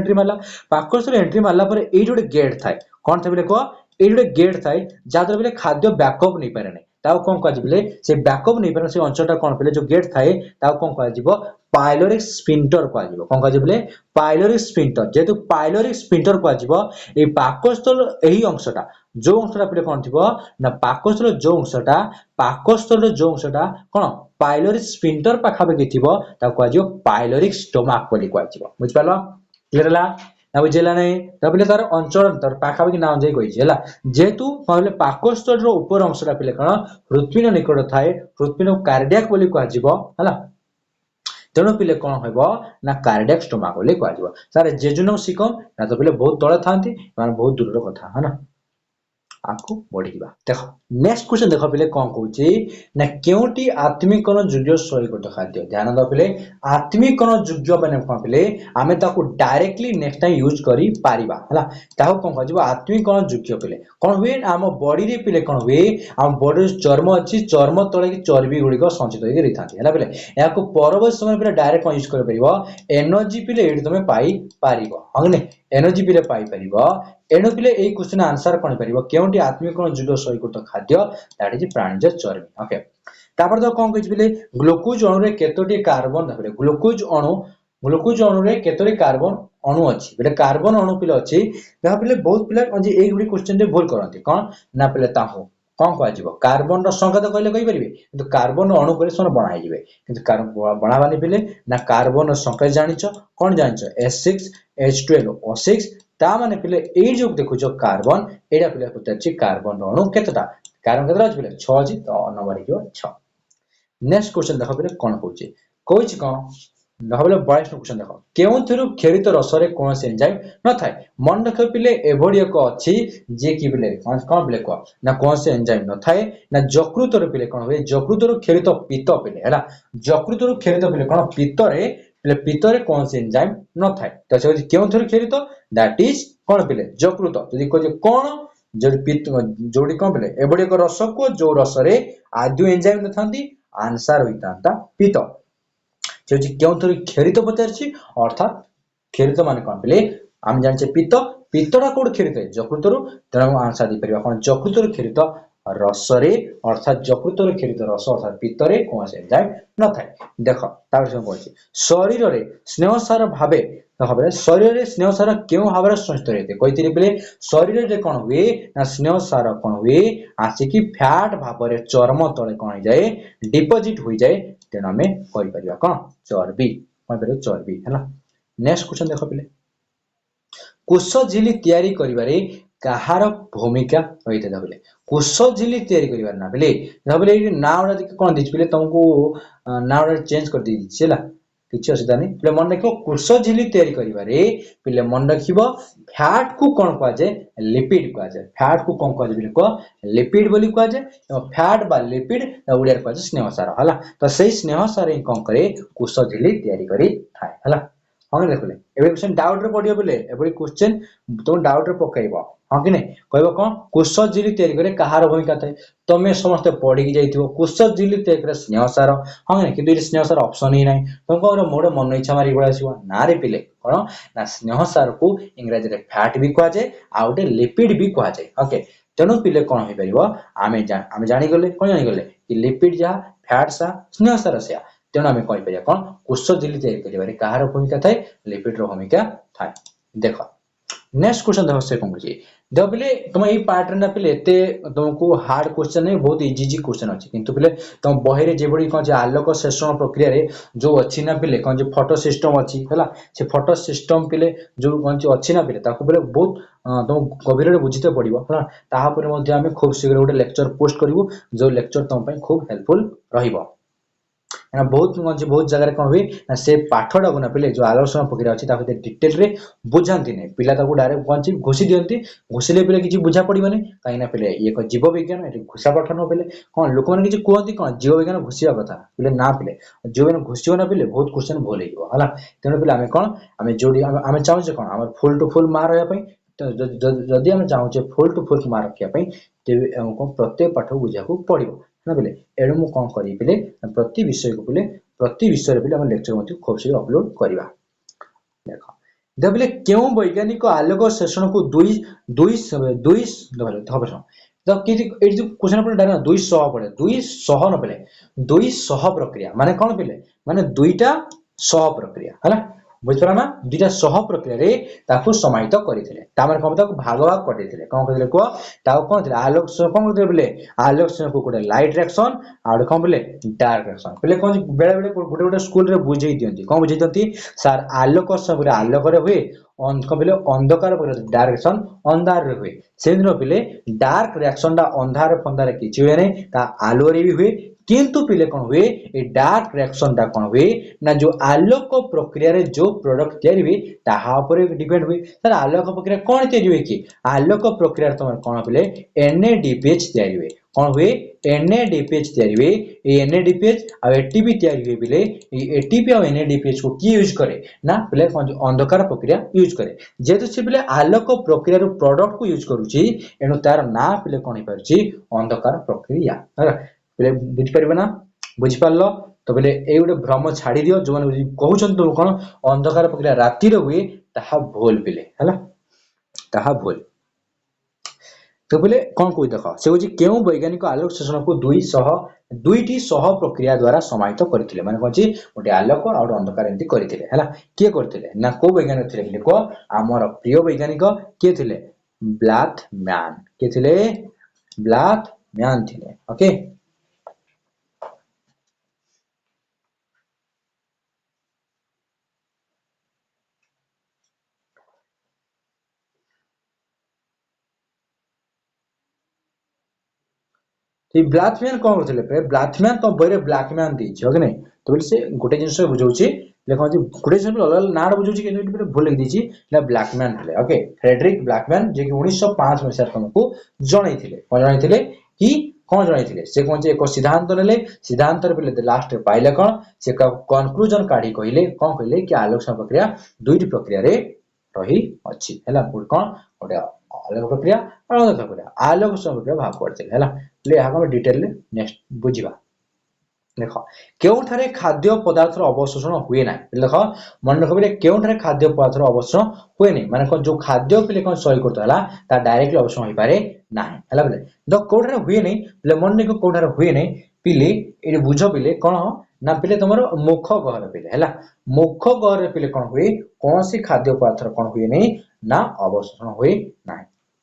एंट्री मारला पर ए जोडे गेट थाए कोन थे बोले को ए जोडे गेट थाए जादर पिले खाद्य बैकअप नै पारे नै ताऊ कोन कहै जिबले से बैकअप नै पारे से अंचलटा कोन पिले जो गेट थाए ताऊ कोन कहै जिवो पाइलोरिक स्फिंक्टर कहै जिवो कोन कहै जिबले पाइलोरिक स्फिंक्टर जेतु पाइलोरिक स्फिंक्टर कहै जिवो ए पाकस्थल एही अंशटा जो अंशटा पिले कोन थिबो ना पाकस्थल जो अंशटा कोन पाइलोरिक स्फिंक्टर पाखाबे कि थिबो ता कहै जिवो पाइलोरिक स्टोमाक बोली कहै जिवो बुझ पालो क्लियर हला ना बुझिला नै तबले तार अंचल तार पाखाबे कि नाम जाई कहि हला जेतु कहले पाकस्थल रो ऊपर अंशटा पिले कोन हृदपिंड निकट थाए हृदपिंड कार्डियक बोली कहै जिवो हला तेणु पिले कौन हेबो ना कार्डियक स्टोमाक बोली कहै जिवो सारे जेजुनम सिकम ना तो पिले बहुत तळे थांती माने बहुत दूर रो कथा है ना आपको बढ़ी दिबा देखो नेक्स्ट क्वेश्चन देखो पिले कोन कहूची ना केउटी आत्मीकरण योग्य शरीर खाद्य ध्यान दो पिले आत्मीकरण योग्य माने कोन पिले आमे ताको डायरेक्टली नेक्स्ट टाइम यूज करी पारिबा हला ताको कोन कहजिबो आत्मीकरण योग्य पिले कोन हुए आम बॉडी रे पिले कोन हुए आम बॉडी चर्म अछि चर्म तळे की चर्बी गुडी को संचित होई रहिथांती हला पिले याको परवर्ती समय पिले डायरेक्ट यूज कर परिबो एनर्जी पिले एडी तमे पाई पारिबो हंगने एनर्जी पिले पाई परिबो एणु पिले ए क्वेश्चन आंसर कोन परिबो केउटी आत्मीकरण योग्य शरीर खाद्य दैट इज प्राणीज चर्बी ओके तापर तो कोन कहि पिले ग्लूकोज अणु रे केतोटी कार्बन देखले ग्लूकोज अणु रे केतोटी कार्बन अणु अछि बेले कार्बन अणु पिले अछि देखा पिले बहुत पिले जे ए गुडी क्वेश्चन रे भूल करंती कोन ना पिले ताहु कोन कहै जिवो कार्बन रो संकेत कहले कहि परिबे किंतु कार्बन अणु करे सोन बनाइ जिवे किंतु कार्बन बनाबानी पिले ना कार्बन रो संकेत जानिचो कोन जानिचो S6H12O6 ता माने पिले ए जो देखो जो कार्बन एडा पिले पतछि कार्बन रो अणु केतटा कार्बन केतटा अछि पिले 6 अछि तो नंबर हियो 6 नेक्स्ट क्वेश्चन देखो पिले कोन होछि कोइछ कोन नहबले 22 क्वेश्चन देखो केउथरु खेरित रसरे कोन से एंजाइम न थाए मन रख पिले एभोडी एक अछि जे कि पिले कोन पिले को ना कोन से एंजाइम न थाए ना यकृतर पिले कोन होय यकृतर खेरित पित्त पिले हला यकृतर खेरित पिले कोन पित्तरे पिले पित्तरे कोन से एंजाइम न थाए तो से केउथरु खेरित दैट इज कोन पिले यकृत जदी को कोन जदी पित्त जोडी कोन पिले एभोडी एक रस को जो रसरे आदि एंजाइम न थांती आंसर होइतांता पित्त जे केउथरु खेरित पचारछि अर्थात खेरित माने कोन पिले हम जानचे पित्त पित्तडा कोड खेरित यकृतरु तेनु आंसर दि परिबा कोन यकृतरु खेरित रसरे अर्थात यकृतरु खेरित रस अर्थात पित्तरे कोन से एंजाइम न थाए देखो तापर से कहछि शरीर रे स्नेहसार भाबे देखो बोले शरीर रे स्नेह सार केउ भाव संचित रहते कही बोले शरीर रे कौन हुए ना स्नेह सार कौन हुए आसिकी फैट भाव रे चर्म तले कौन हो जाए डिपोजिट हो जाए तेणु आम कह कौन चर्बी कह चर्बी है। नेक्स्ट क्वेश्चन देख पिले कोष झिली तैयारी करिबारे कहार भूमिका रही था बोले कोष झिली तैयारी करिबार ना बोले बोले ना उड़ा देखि कोन दिछ बोले तुमको ना उड़ा चेंज कर दी छिला किछि असुविधा नहीं बोले मन रखियो कोष झिली तैयारी करिबारे बोले मन रखिबो फैट को कोन कह जाय लिपिड कह जाय फैट को कोन कह जाय बोले को लिपिड बोली कह जाय फैट बा लिपिड उड़िया कह जाय स्नेह सार हला तो सही स्नेह सार ही कोन करे कोष झिली तैयारी करी थाए हला। हाँ देख ले एबे क्वेश्चन डाउट रे पडियो बोले एबे क्वेश्चन तुम डाउट रे पकाइबो हाँ कि नहीं कहबो कोन कोष झिली तैयारी करे कहार भूमिका थाए तमे समस्त पढ़ी की जाइथिबो कोष झिली तैयारी करे स्नेह सार हाँ कि नहीं किंतु ये स्नेह सार ऑप्शन ही नहीं तुमको मोर मन इच्छा मारी बळा आसीबो ना रे पिले कोन ना स्नेह सार को इंग्रजी रे फैट भी कहा जाय आ उटे लिपिड भी कहा जाय ओके तेणु पिले कोन होई परिबो आमे जानि गले कोन जानि गले कि लिपिड जा फैट सा स्नेह सार से तेणु आम कह कौन कोष झिली तैयारी कर कहार भूमिका थाए लिपिड भूमिका थाए देख नेक्स्ट क्वेश्चन देख से कौन देख बोले तुम ये पार्ट ना पिले एते तुमको हार्ड क्वेश्चन नहीं बहुत इजी इजी क्वेश्चन अच्छी किंतु पिले तुम बही रे जेबडी कौन आलोक शेषण प्रक्रिया रे जो अच्छी ना पिले कौन फोटो सिस्टम अच्छी है से फोटो सिस्टम पिले जो कौन अच्छी ना पिले ताको पिले बहुत तुम गभीर बुझीते पड़ो है तापर आम खूब शीघ्र गोटे लेक्चर पोस्ट करूँ जो लेक्चर तुम खूब हेल्पफुल रहिबो बहुत जगह कौन हुए से पाठटा को ना पिले जो आलोचना प्रक्रिया अच्छी डिटेल रे बुझाती नहीं पिला डायरेक्ट कौन घुसी दिखती घुषिले पिले किसी बुझा पड़ोनी कहीं पिले ये जीव विज्ञान ये घुषा पाठ न पिले कौन लोक मैंने किसी कहती कौन जीव विज्ञान घुषा कथा पिले ना पिले जीव विज्ञान घुषो ना पिले बहुत क्वेश्चन भूल है तेणु पिले आम कौन आम जो आम चाहूचे कौन आम फुल टू फुल मार्क रहा जदि आम चाहूचे फुल टू फुल मार्क रखापी तेज आमको प्रत्येक पाठ बुझा पड़ो ना बोले एणु मु कौन करी पिले प्रति विषय को बोले प्रति विषय रे हम लेक्चर खूब शीघ्र अपलोड करवा देख दे बोले क्यों वैज्ञानिक आलोक शेषण को दुई दुई दुई तो जो क्वेश्चन पड़े डायरेक्ट 200 पड़े 200 न पड़े 200 प्रक्रिया माने कौन पिले माने दुईटा 100 प्रक्रिया है बुझिपरा ना दुईटा 100 प्रक्रिया रे ताकू समाहित करथिले तामर कम ताकू भाग भाग करथिले कोन कहथिले को ताऊ कोन थिले आलोक कोन कहथिले बोले आलोक को कोटे लाइट रिएक्शन आ कोन बोले डार्क रिएक्शन बोले कोन बेले बेले गोटे गोटे स्कूल रे बुझेई दियंती कोन बुझेई दियंती सर आलोक बोले आलोक रे हुए बोले अंधकार डार्क रिएक्शन अंधार रे हुए से दिन पिले डार्क रिएक्शन दा अंधार फंधार किछि हुए नै ता आलो रे भी हुए किंतु पिले कौन हुए ये डार्क रिएक्शन टा कौन हुए ना जो आलोक प्रक्रिया रे जो प्रोडक्ट तैयारी हुए ताहा ऊपर डिपेंड हुए सर आलोक प्रक्रिया कौन तैयारी हुए कि आलोक प्रक्रिया तुम कौन पिले NADPH तैयारी हुए कौन हुए NADPH तैयारी हुए ये NADPH और ATP तैयारी हुए पिले ये ATP और NADPH को की यूज करे ना पिले कौन जो अंधकार प्रक्रिया यूज करे जेतु से पिले आलोक प्रक्रिया रो प्रोडक्ट को यूज करूची एनु तार ना पिले कौन ही परची अंधकार प्रक्रिया पिले बुझिपार ना बुझिपार तो बोले ये गोटे भ्रम छाड़ी दियो जो मैंने कहते तुम कौन अंधकार प्रक्रिया राति हुए ताहा भूल पिले है ताहा भूल तो बोले कौन कह देख से हूँ क्यों वैज्ञानिक आलोक शेषण को 200 प्रक्रिया द्वारा समाहित करथिले माने कौन गोटे आलोक और अंधकार एमती करथिले हैला किए करथिले ना को वैज्ञानिक थिले को हमर प्रिय वैज्ञानिक किए थिले ब्लैथमैन किए थिले ब्लैथमैन थिले ओके ब्लैथमैन कौन करथिले ब्लैथमैन तो बरे ब्लैकमैन दिछि ओके नहीं तो बोले से गोटे जिंस बुझौछि लेखा गोटे जिंस अलग ना बुझौछि कि भूल लिख दीछि ना ब्लैकमैन थिले ओके फ्रेडरिक ब्लैकमैन जे कि 1905 मसिया तुमको जणैथिले कोन जणैथिले कि कौन जणैथिले से कोन जे एक सिद्धांत नेले सिद्धांत रे पहिले लास्ट रे पाइले कोन से कंक्लूजन काढी कहिले कोन कहिले कि आलोक प्रक्रिया दुईटी प्रक्रिया रे रही अछि हैला कोन गोटे आलोक प्रक्रिया और अंधकार प्रक्रिया आलोक प्रक्रिया भाग करथिले हैला ले हम डिटेल नेक्स्ट बुझिबा देख केउ ठारे खाद्य पदार्थर अवशोषण हुए ना देख मन रखबे केउ ठारे खाद्य पदार्थर अवशोषण हुए नहीं माने जो खाद्य पिले कोन सही करतो हला ता डायरेक्टली अवशोषण होई पारे नाही हला बोले द कोठारे हुए नहीं ले मन को कोठारे हुए नहीं पिले ये बुझ पिले कौन हो ना पिले तुम मुख गहर पिले है मुख गहर पिले कौन हुए कौन सी खाद्य पदार्थ कौन हुए नहीं ना अवशोषण हुए ना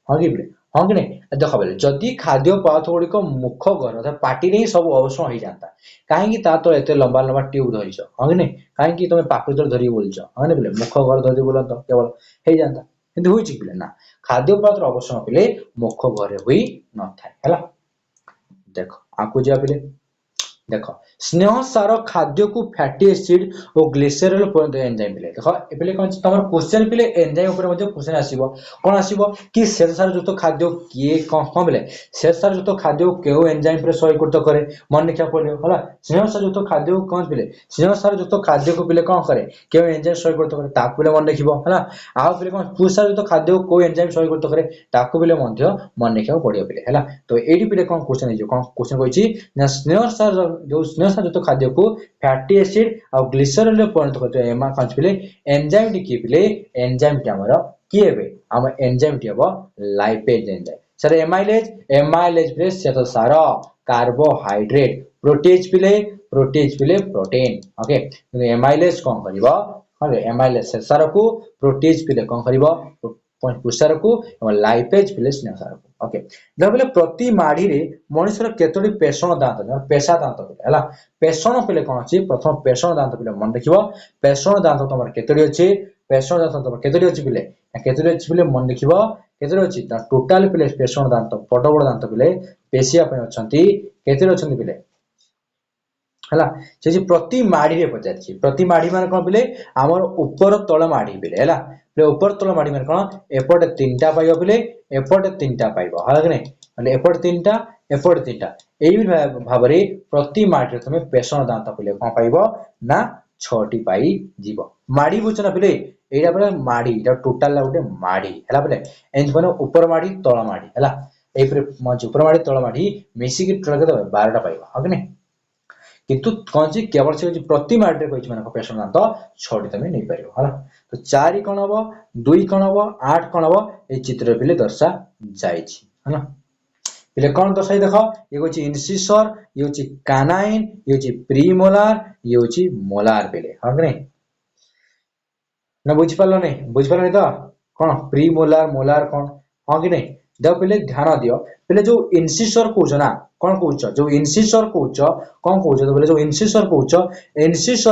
हाँ कि पिले हाँ कि नहीं देख बोले जदि खाद्य पदार्थ गुड़िक मुख गहर अर्थात पार्टी में सब अवशोषण हो जाता कहीं तो एत लंबा लंबा ट्यूब धरीच हाँ कि नहीं कहीं तुम पाखुर धरी बोलच हाँ बोले मुख घर धरी बोल केवल हो जाता किंतु हुई पिले ना खाद्य पदार्थ अवशोषण पिले मुख घर हुई न था देख आकु जा पिले देख स्नेह सार खाद्य को फैटी एसिड और ग्लिसरॉल परिणत एंजाइम पिले देख एपिले कौन तमर क्वेश्चन पिले एंजाइम ऊपर मध्ये क्वेश्चन आसीबो कोन आसीबो कि श्वेत सार युक्त खाद्य किए कोन पिले श्वेत सार युक्त खाद्य को केउ एंजाइम पर सहायकृत करे मन लिखा पड़ियो हला स्नेह सार युक्त खाद्य को कोन पिले स्नेह सार युक्त खाद्य को पिले कोन करे केउ एंजाइम सहायकृत करे ताकु पिले मन लिखिबो हला आ पिले कोन पुसार युक्त खाद्य को कोउ एंजाइम सहायकृत करे ताकु पिले मध्ये मन लिखा पड़ियो पिले हला तो एडी पिले कोन क्वेश्चन हिजो कोन क्वेश्चन होइची ना स्नेह सार जो स्नेह सार युक्त खाद्य को फैटी एसिड और ग्लिसरॉल में परिणत करते हैं एमा कौन पिले एंजाइम टी पिले एंजाइम टी हमर की हेबे हम एंजाइम टी हबो लाइपेज एंजाइम सर एमाइलेज पिले श्वेत सार कार्बोहाइड्रेट प्रोटीज पिले प्रोटीन ओके एमाइलेज कोन करबो हले एमाइलेज श्वेत सार को प्रोटीज पिले कोन करबो पुष्टार को लाइपेज पिले स्नेह सार को ओके देखले प्रति माड़ी रे मनुष्यर केतोडी पेषण दांत पेशा दांत पिले हला पेषण पिले कोन अछि प्रथम पेषण दांत पिले मन रखिबो पेषण दांत तमर केतोडी अछि पेषण दांत तमर केतोडी अछि पिले केतोडी अछि पिले मन रखिबो केतोडी अछि ता टोटल पिले पेषण दांत बड़ बड़ दांत पिले पेशिया पे अछंती केतोडी अछंती पिले हला से जे प्रति माड़ी रे पचारछि प्रति माड़ी माने कोन पिले हमर ऊपर तळ माड़ी पिले हला ऊपर तल माड़ी में कौन एपटे तीनटा पाइबो पिले एपटे तीनटा पाइबो हला कि नहीं माने एपटे तीनटा एई भाबरे प्रति माड़ी रे तमे पेषण दांत पिले कोन पाइबो ना 6टी पाई जीवो माड़ी बुझना पिले एटा पिले माड़ी एटा टोटल गोटे माड़ी हला पिले एंज बने ऊपर माड़ी तळ माड़ी हला एई पर ऊपर माड़ी तळ माड़ी मिसी के टोटल के 12टा पाइबो हा कि नहीं किंतु कौन सी केवल से प्रति मार्ट रे कहि माने पेषण दांत 6टी तमे नै परिबो हला तो 4 कोन हबो 2 कोन हबो 8 कोन हबो ए चित्र पिले दर्शा जाई छी हला पिले कोन दर्शाई देखो ये होची इंसिसर ये होची कानाइन ये होची प्रीमोलार ये होची मोलार पिले हा कि नहीं ना बुझ पालो नहीं तो कोन प्रीमोलार मोलार कोन हा कि नहीं देख पिले ध्यान दियो पिले जो इंसिसर कोछ ना कोन कोछ जो इंसिसर कोछ कोन कोछ तो पिले जो इंसिसर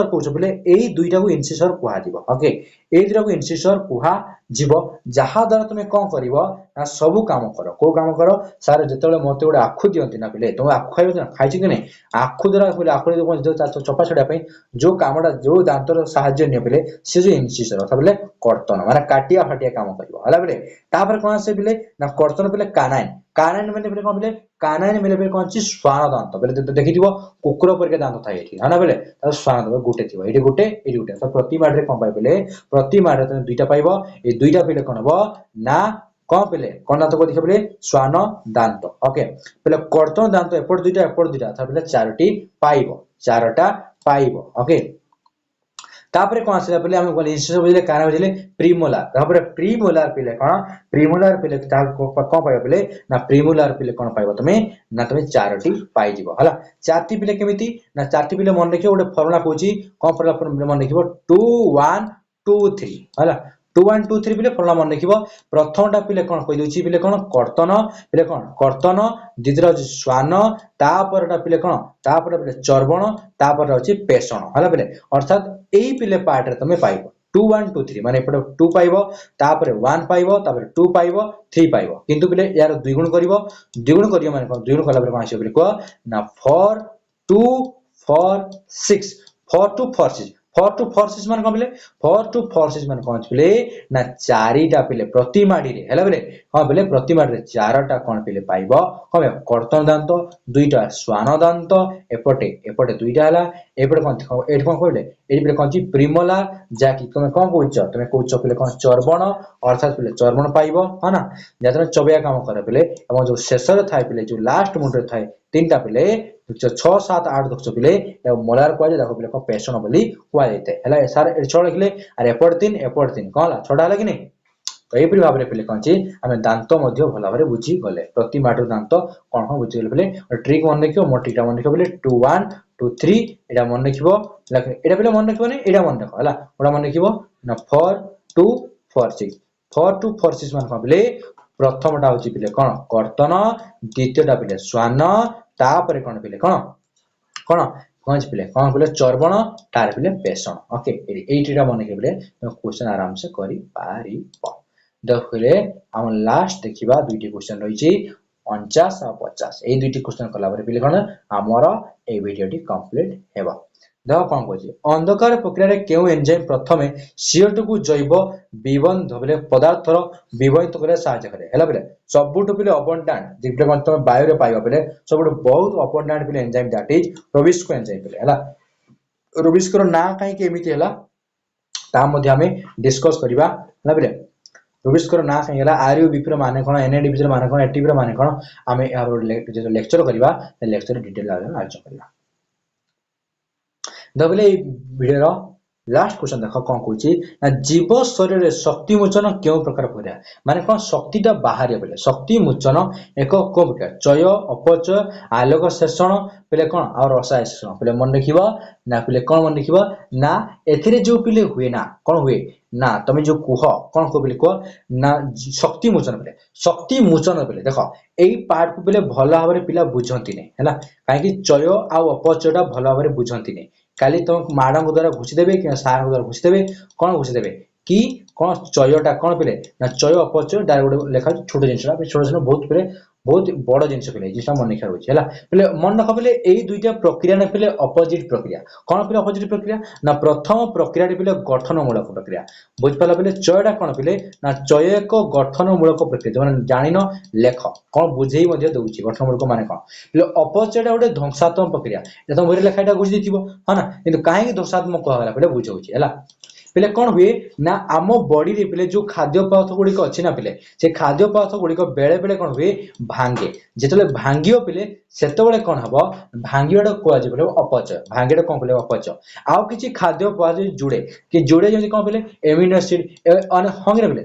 कोछ पिले एई दुईटा को इंसिसर कुहा दिबो ओके एई दुईटा को इंसिसर कुहा जीवो जहा द्वारा तुमे कोन करिवो ना सब काम करो को काम करो सार जेतले मते गोटे आखु दियंती ना पिले तुम आखु खाइबो ना खाइछि कि नहीं आखु द्वारा पिले आखु जो चपा छडा पई जो कामडा जो दांतर सहाय्य ने पिले से जो इंसिसर अथवा पिले कर्तन माने काटिया फाटिया काम करिवो हला पिले तापर कोन से पिले ना कर्तन पिले कानाइन माने पिले कोन पिले कानाइन मिले पिले कोन छि श्वान दांत पिले देखिथिबो कुकुर पर के दांत थाय एठी हना पिले त श्वान दांत गुटे थिबो एठी गुटे तो प्रति माड रे कोन पाइ पिले प्रति माड रे दुईटा पाइबो ए दुईटा पिले कोन हबो ना कोन पिले कोन दांत को देखि पिले श्वान दांत ओके पिले कर्तन दांत एपट दुईटा त पिले 4टी पाइबो 4टा पाइबो ओके तापरे कोन आसीला पिले हम बोले इंसिसर बुझले काना बुझले प्रीमोलार तापरे प्रीमोलार पिले ता कोन पाइबो पिले ना प्रीमोलार पिले कोन पाइबो तमे ना तमे 4टी पाइ जीवो हला 4टी पिले केमिति ना 4टी पिले मन रखियो गोटे फॉर्मूला कहूची कोन फॉर्मूला मन रखियो 2 1 2 3 हला 2 1 2 3 पिले फॉर्मूला मन रखियो प्रथमटा पिले कोन कहि दोची पिले कोन कर्तन पिले कोन कर्तन द्वितीय श्वान तापरटा पिले कोन तापर पिले चर्वण तापर होची पेषण हला पिले अर्थात एई पिले पार्ट रे तमे पाइबो 2 1 2 3 माने एपटे 2 पाइबो तापर 1 पाइबो तापर 2 पाइबो 3 पाइबो किंतु पिले यार द्विगुण करिवो माने कोन द्विगुण कला पिले कोन आसीबो पिले को ना 4 2 4 6 4 2 4 6 4 2 4 6 मान कोन पिले 4 2 4 6 मान कोन पिले ना 4टा पिले प्रति माडी रे हला पिले हां पिले प्रति माडी रे 4टा कोन पिले पाइबो कोन कर्तन दांत दुईटा श्वान दांत एपटे दुईटा हला एपटे कोन एट कोन कहले एडी पिले कोन छि प्रीमोलार जाकी तुमे कोन कहउछ पिले कोन चर्वण अर्थात पिले चर्वण पाइबो हां ना जतने चबया काम करे पिले एवं जो शेषर थाय पिले जो लास्ट मुंड रे थाय तीनटा पिले 6 7 8 10 पिले मोलार को देखो पिले को पेषण बोली हुआ जाते हला सार ए 6 लिखले अरे एपट 3 कोन ला 6टा हला कि नहीं तो यही भाव में पिले कौन आम दांत भल भाव बुझी गले प्रति मार्ट दांत कौन कौन बुझीगले बोले ट्रिक मन रखियो मोर ट्रिक मन रखियो बोले 2 1 2 3 एटा मन रखियो एटा पिले मन रखियो नहीं एटा मन रख हला ओडा मन रखियो ना 4 2 4 6 4 2 4 6 मान कौन पिले प्रथमटा होची पिले कौन कर्तन द्वितीयटा पिले स्वान तापर कौन पिले कौन कौन कौन पिले कौन पिले चर्वण तार पिले पेषण ओके एटा मन के पिले क्वेश्चन आराम से करि पारि देखले हम लास्ट देखिबा दुईटी क्वेश्चन रहिछि 49 और 50 ए दुईटी क्वेश्चन कला बारे पिले कोन हमर ए वीडियोटी कंप्लीट हेबा देख कौन कहछि अंधकार प्रक्रिया रे केउ एंजाइम प्रथमे CO2 को जैव विबंध बोले पदार्थर विबहित करे सहायता करे हला बोले सबुठ पिले अबंडांट जिबले कोन तमे बायो रे पाइबा बोले सबुठ बहुत अबंडांट पिले enzyme that is Rubisco enzyme पिले हला रोबिस्को रो ना काहे के एमिति हला ता मध्ये हमें डिस्कस करबा हला बोले रोबिस्को रो ना काहे हला आरयूबी रो माने कोन एनएडीबी रो माने कोन एटीबी रो माने कोन हमें यार लेक्चर करबा लेक्चर डिटेल आलोचना करबा दबले वीडियो लास्ट क्वेश्चन देखो कौन कहछि ना जीव शरीर रे शक्ति मोचन क्यों प्रकार प्रक्रिया माने कोन शक्तिटा बाहर बोले शक्ति मोचन एक को प्रक्रिया चय अपचय आलोक शोषण पले कोन और रसायन शोषण पले मन रखिबा ना पले कोन मन रखिबा ना एथिरे जो पले हुए ना कोन हुए ना तमे जो कुह कोन को पले को ना शक्ति मोचन पले देखो एई पार्ट को पले भला भाबरे पिला बुझंती नै हैला काहे कि चय आ अपचयटा भला भाबरे बुझंती नै काली तुम मैडम द्वारा घुषी देबे कि सार द्वारा घुषी देबे कौन घुषी देबे कि कौन चयटा कौन पिले ना चय अपचय डायरेक्ट लेखा छोट जिनसटा छोट जिन बहुत बड़ जिनस पिले जिसटा मन रखा होछि हला पिले मन रख पिले एई दुईटा प्रक्रिया ने पिले अपोजिट प्रक्रिया कौन पिले अपोजिट प्रक्रिया ना प्रथम प्रक्रिया पिले गठनमूलक प्रक्रिया बुझ पाला पिले चयटा कौन पिले ना चय एक गठनमूलक प्रक्रिया जमाने जानिनो लेख कौन बुझेई मध्ये दउछि गठनमूलक माने कौन पिले अपचयटा गोटे ध्वंसात्मक प्रक्रिया एतो मोरे लेखाटा बुझ दिथिबो हां ना किंतु काहे ध्वंसात्मक कहला पिले बुझौछि हला पिले कौन हुए ना आम बॉडी रे पिले जो खाद्य पदार्थ गुड़िक अच्छी ना पिले से खाद्य पदार्थ गुड़िक बेले बेले कौन हुए भांगे जिते भांगियो पिले सेतबेले कौन हबो भांगियोटा कोआ जे पिले अपचय भांगेटा कौन पिले अपचय आउ किछि खाद्य पदार्थ जुड़े कि जुड़े जति कौन पिले एमिनो एसिड अन हंगरे पिले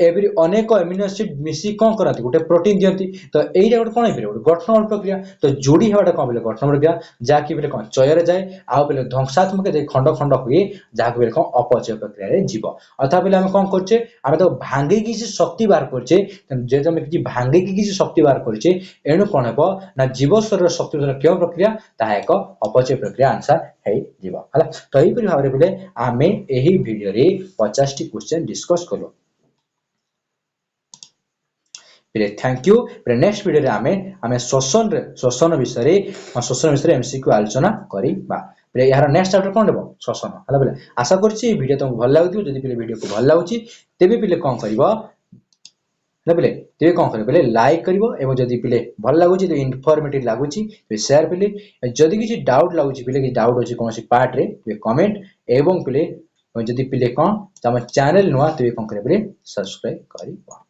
एवरी अनेक एमिनो एसिड मिसी कौन करती गोटे प्रोटीन दियंती तो एइरा गोटे कौन पिले गोटे गठन प्रक्रिया तो जोड़ी हेबाटा कौन पिले गठन प्रक्रिया जाकी पिले कौन चयर जाए आउ पिले ध्वंसात्मक जे खंड खंड हुए जाकी पिले कौन अपचय प्रक्रिया रे जीव अथा पिले हम कौन करछे हम तो भांगे किछि शक्ति बाहर करछे जे हम किछि भांगे किछि शक्ति बाहर करछे एनु कौन हेबो ना जीव शरीर शक्ति क्यों प्रक्रिया ता एक अपचय प्रक्रिया आंसर है जीव हला तो एही परि भाबरे पिले आमे एही वीडियो रे 50 टी क्वेश्चन डिस्कस करो पिले थैंक यू पिले नेक्स्ट वीडियो रे आमे श्वसन विषय एमसीक्यू आलोचना करिबा पिले यार नेक्स्ट चैप्टर कोन देबो श्वसन हला पिले आशा करछि वीडियो तुमको भल लागुथि जदि पिले वीडियो को भल लागुछि तेबे पिले कोन करिवो हला पिले तेबे कोन करिवो पिले लाइक करिवो एवं जदि पिले भल लागुछि तो इन्फॉर्मेटिव लागुछि तो शेयर पिले जदि किछि डाउट लागुछि पिले कि डाउट अछि कोनसी पार्ट रे पिले कमेंट एवं पिले जदि पिले कोन तम चैनल नुआ तेबे कोन करिवो पिले सब्सक्राइब करिवो।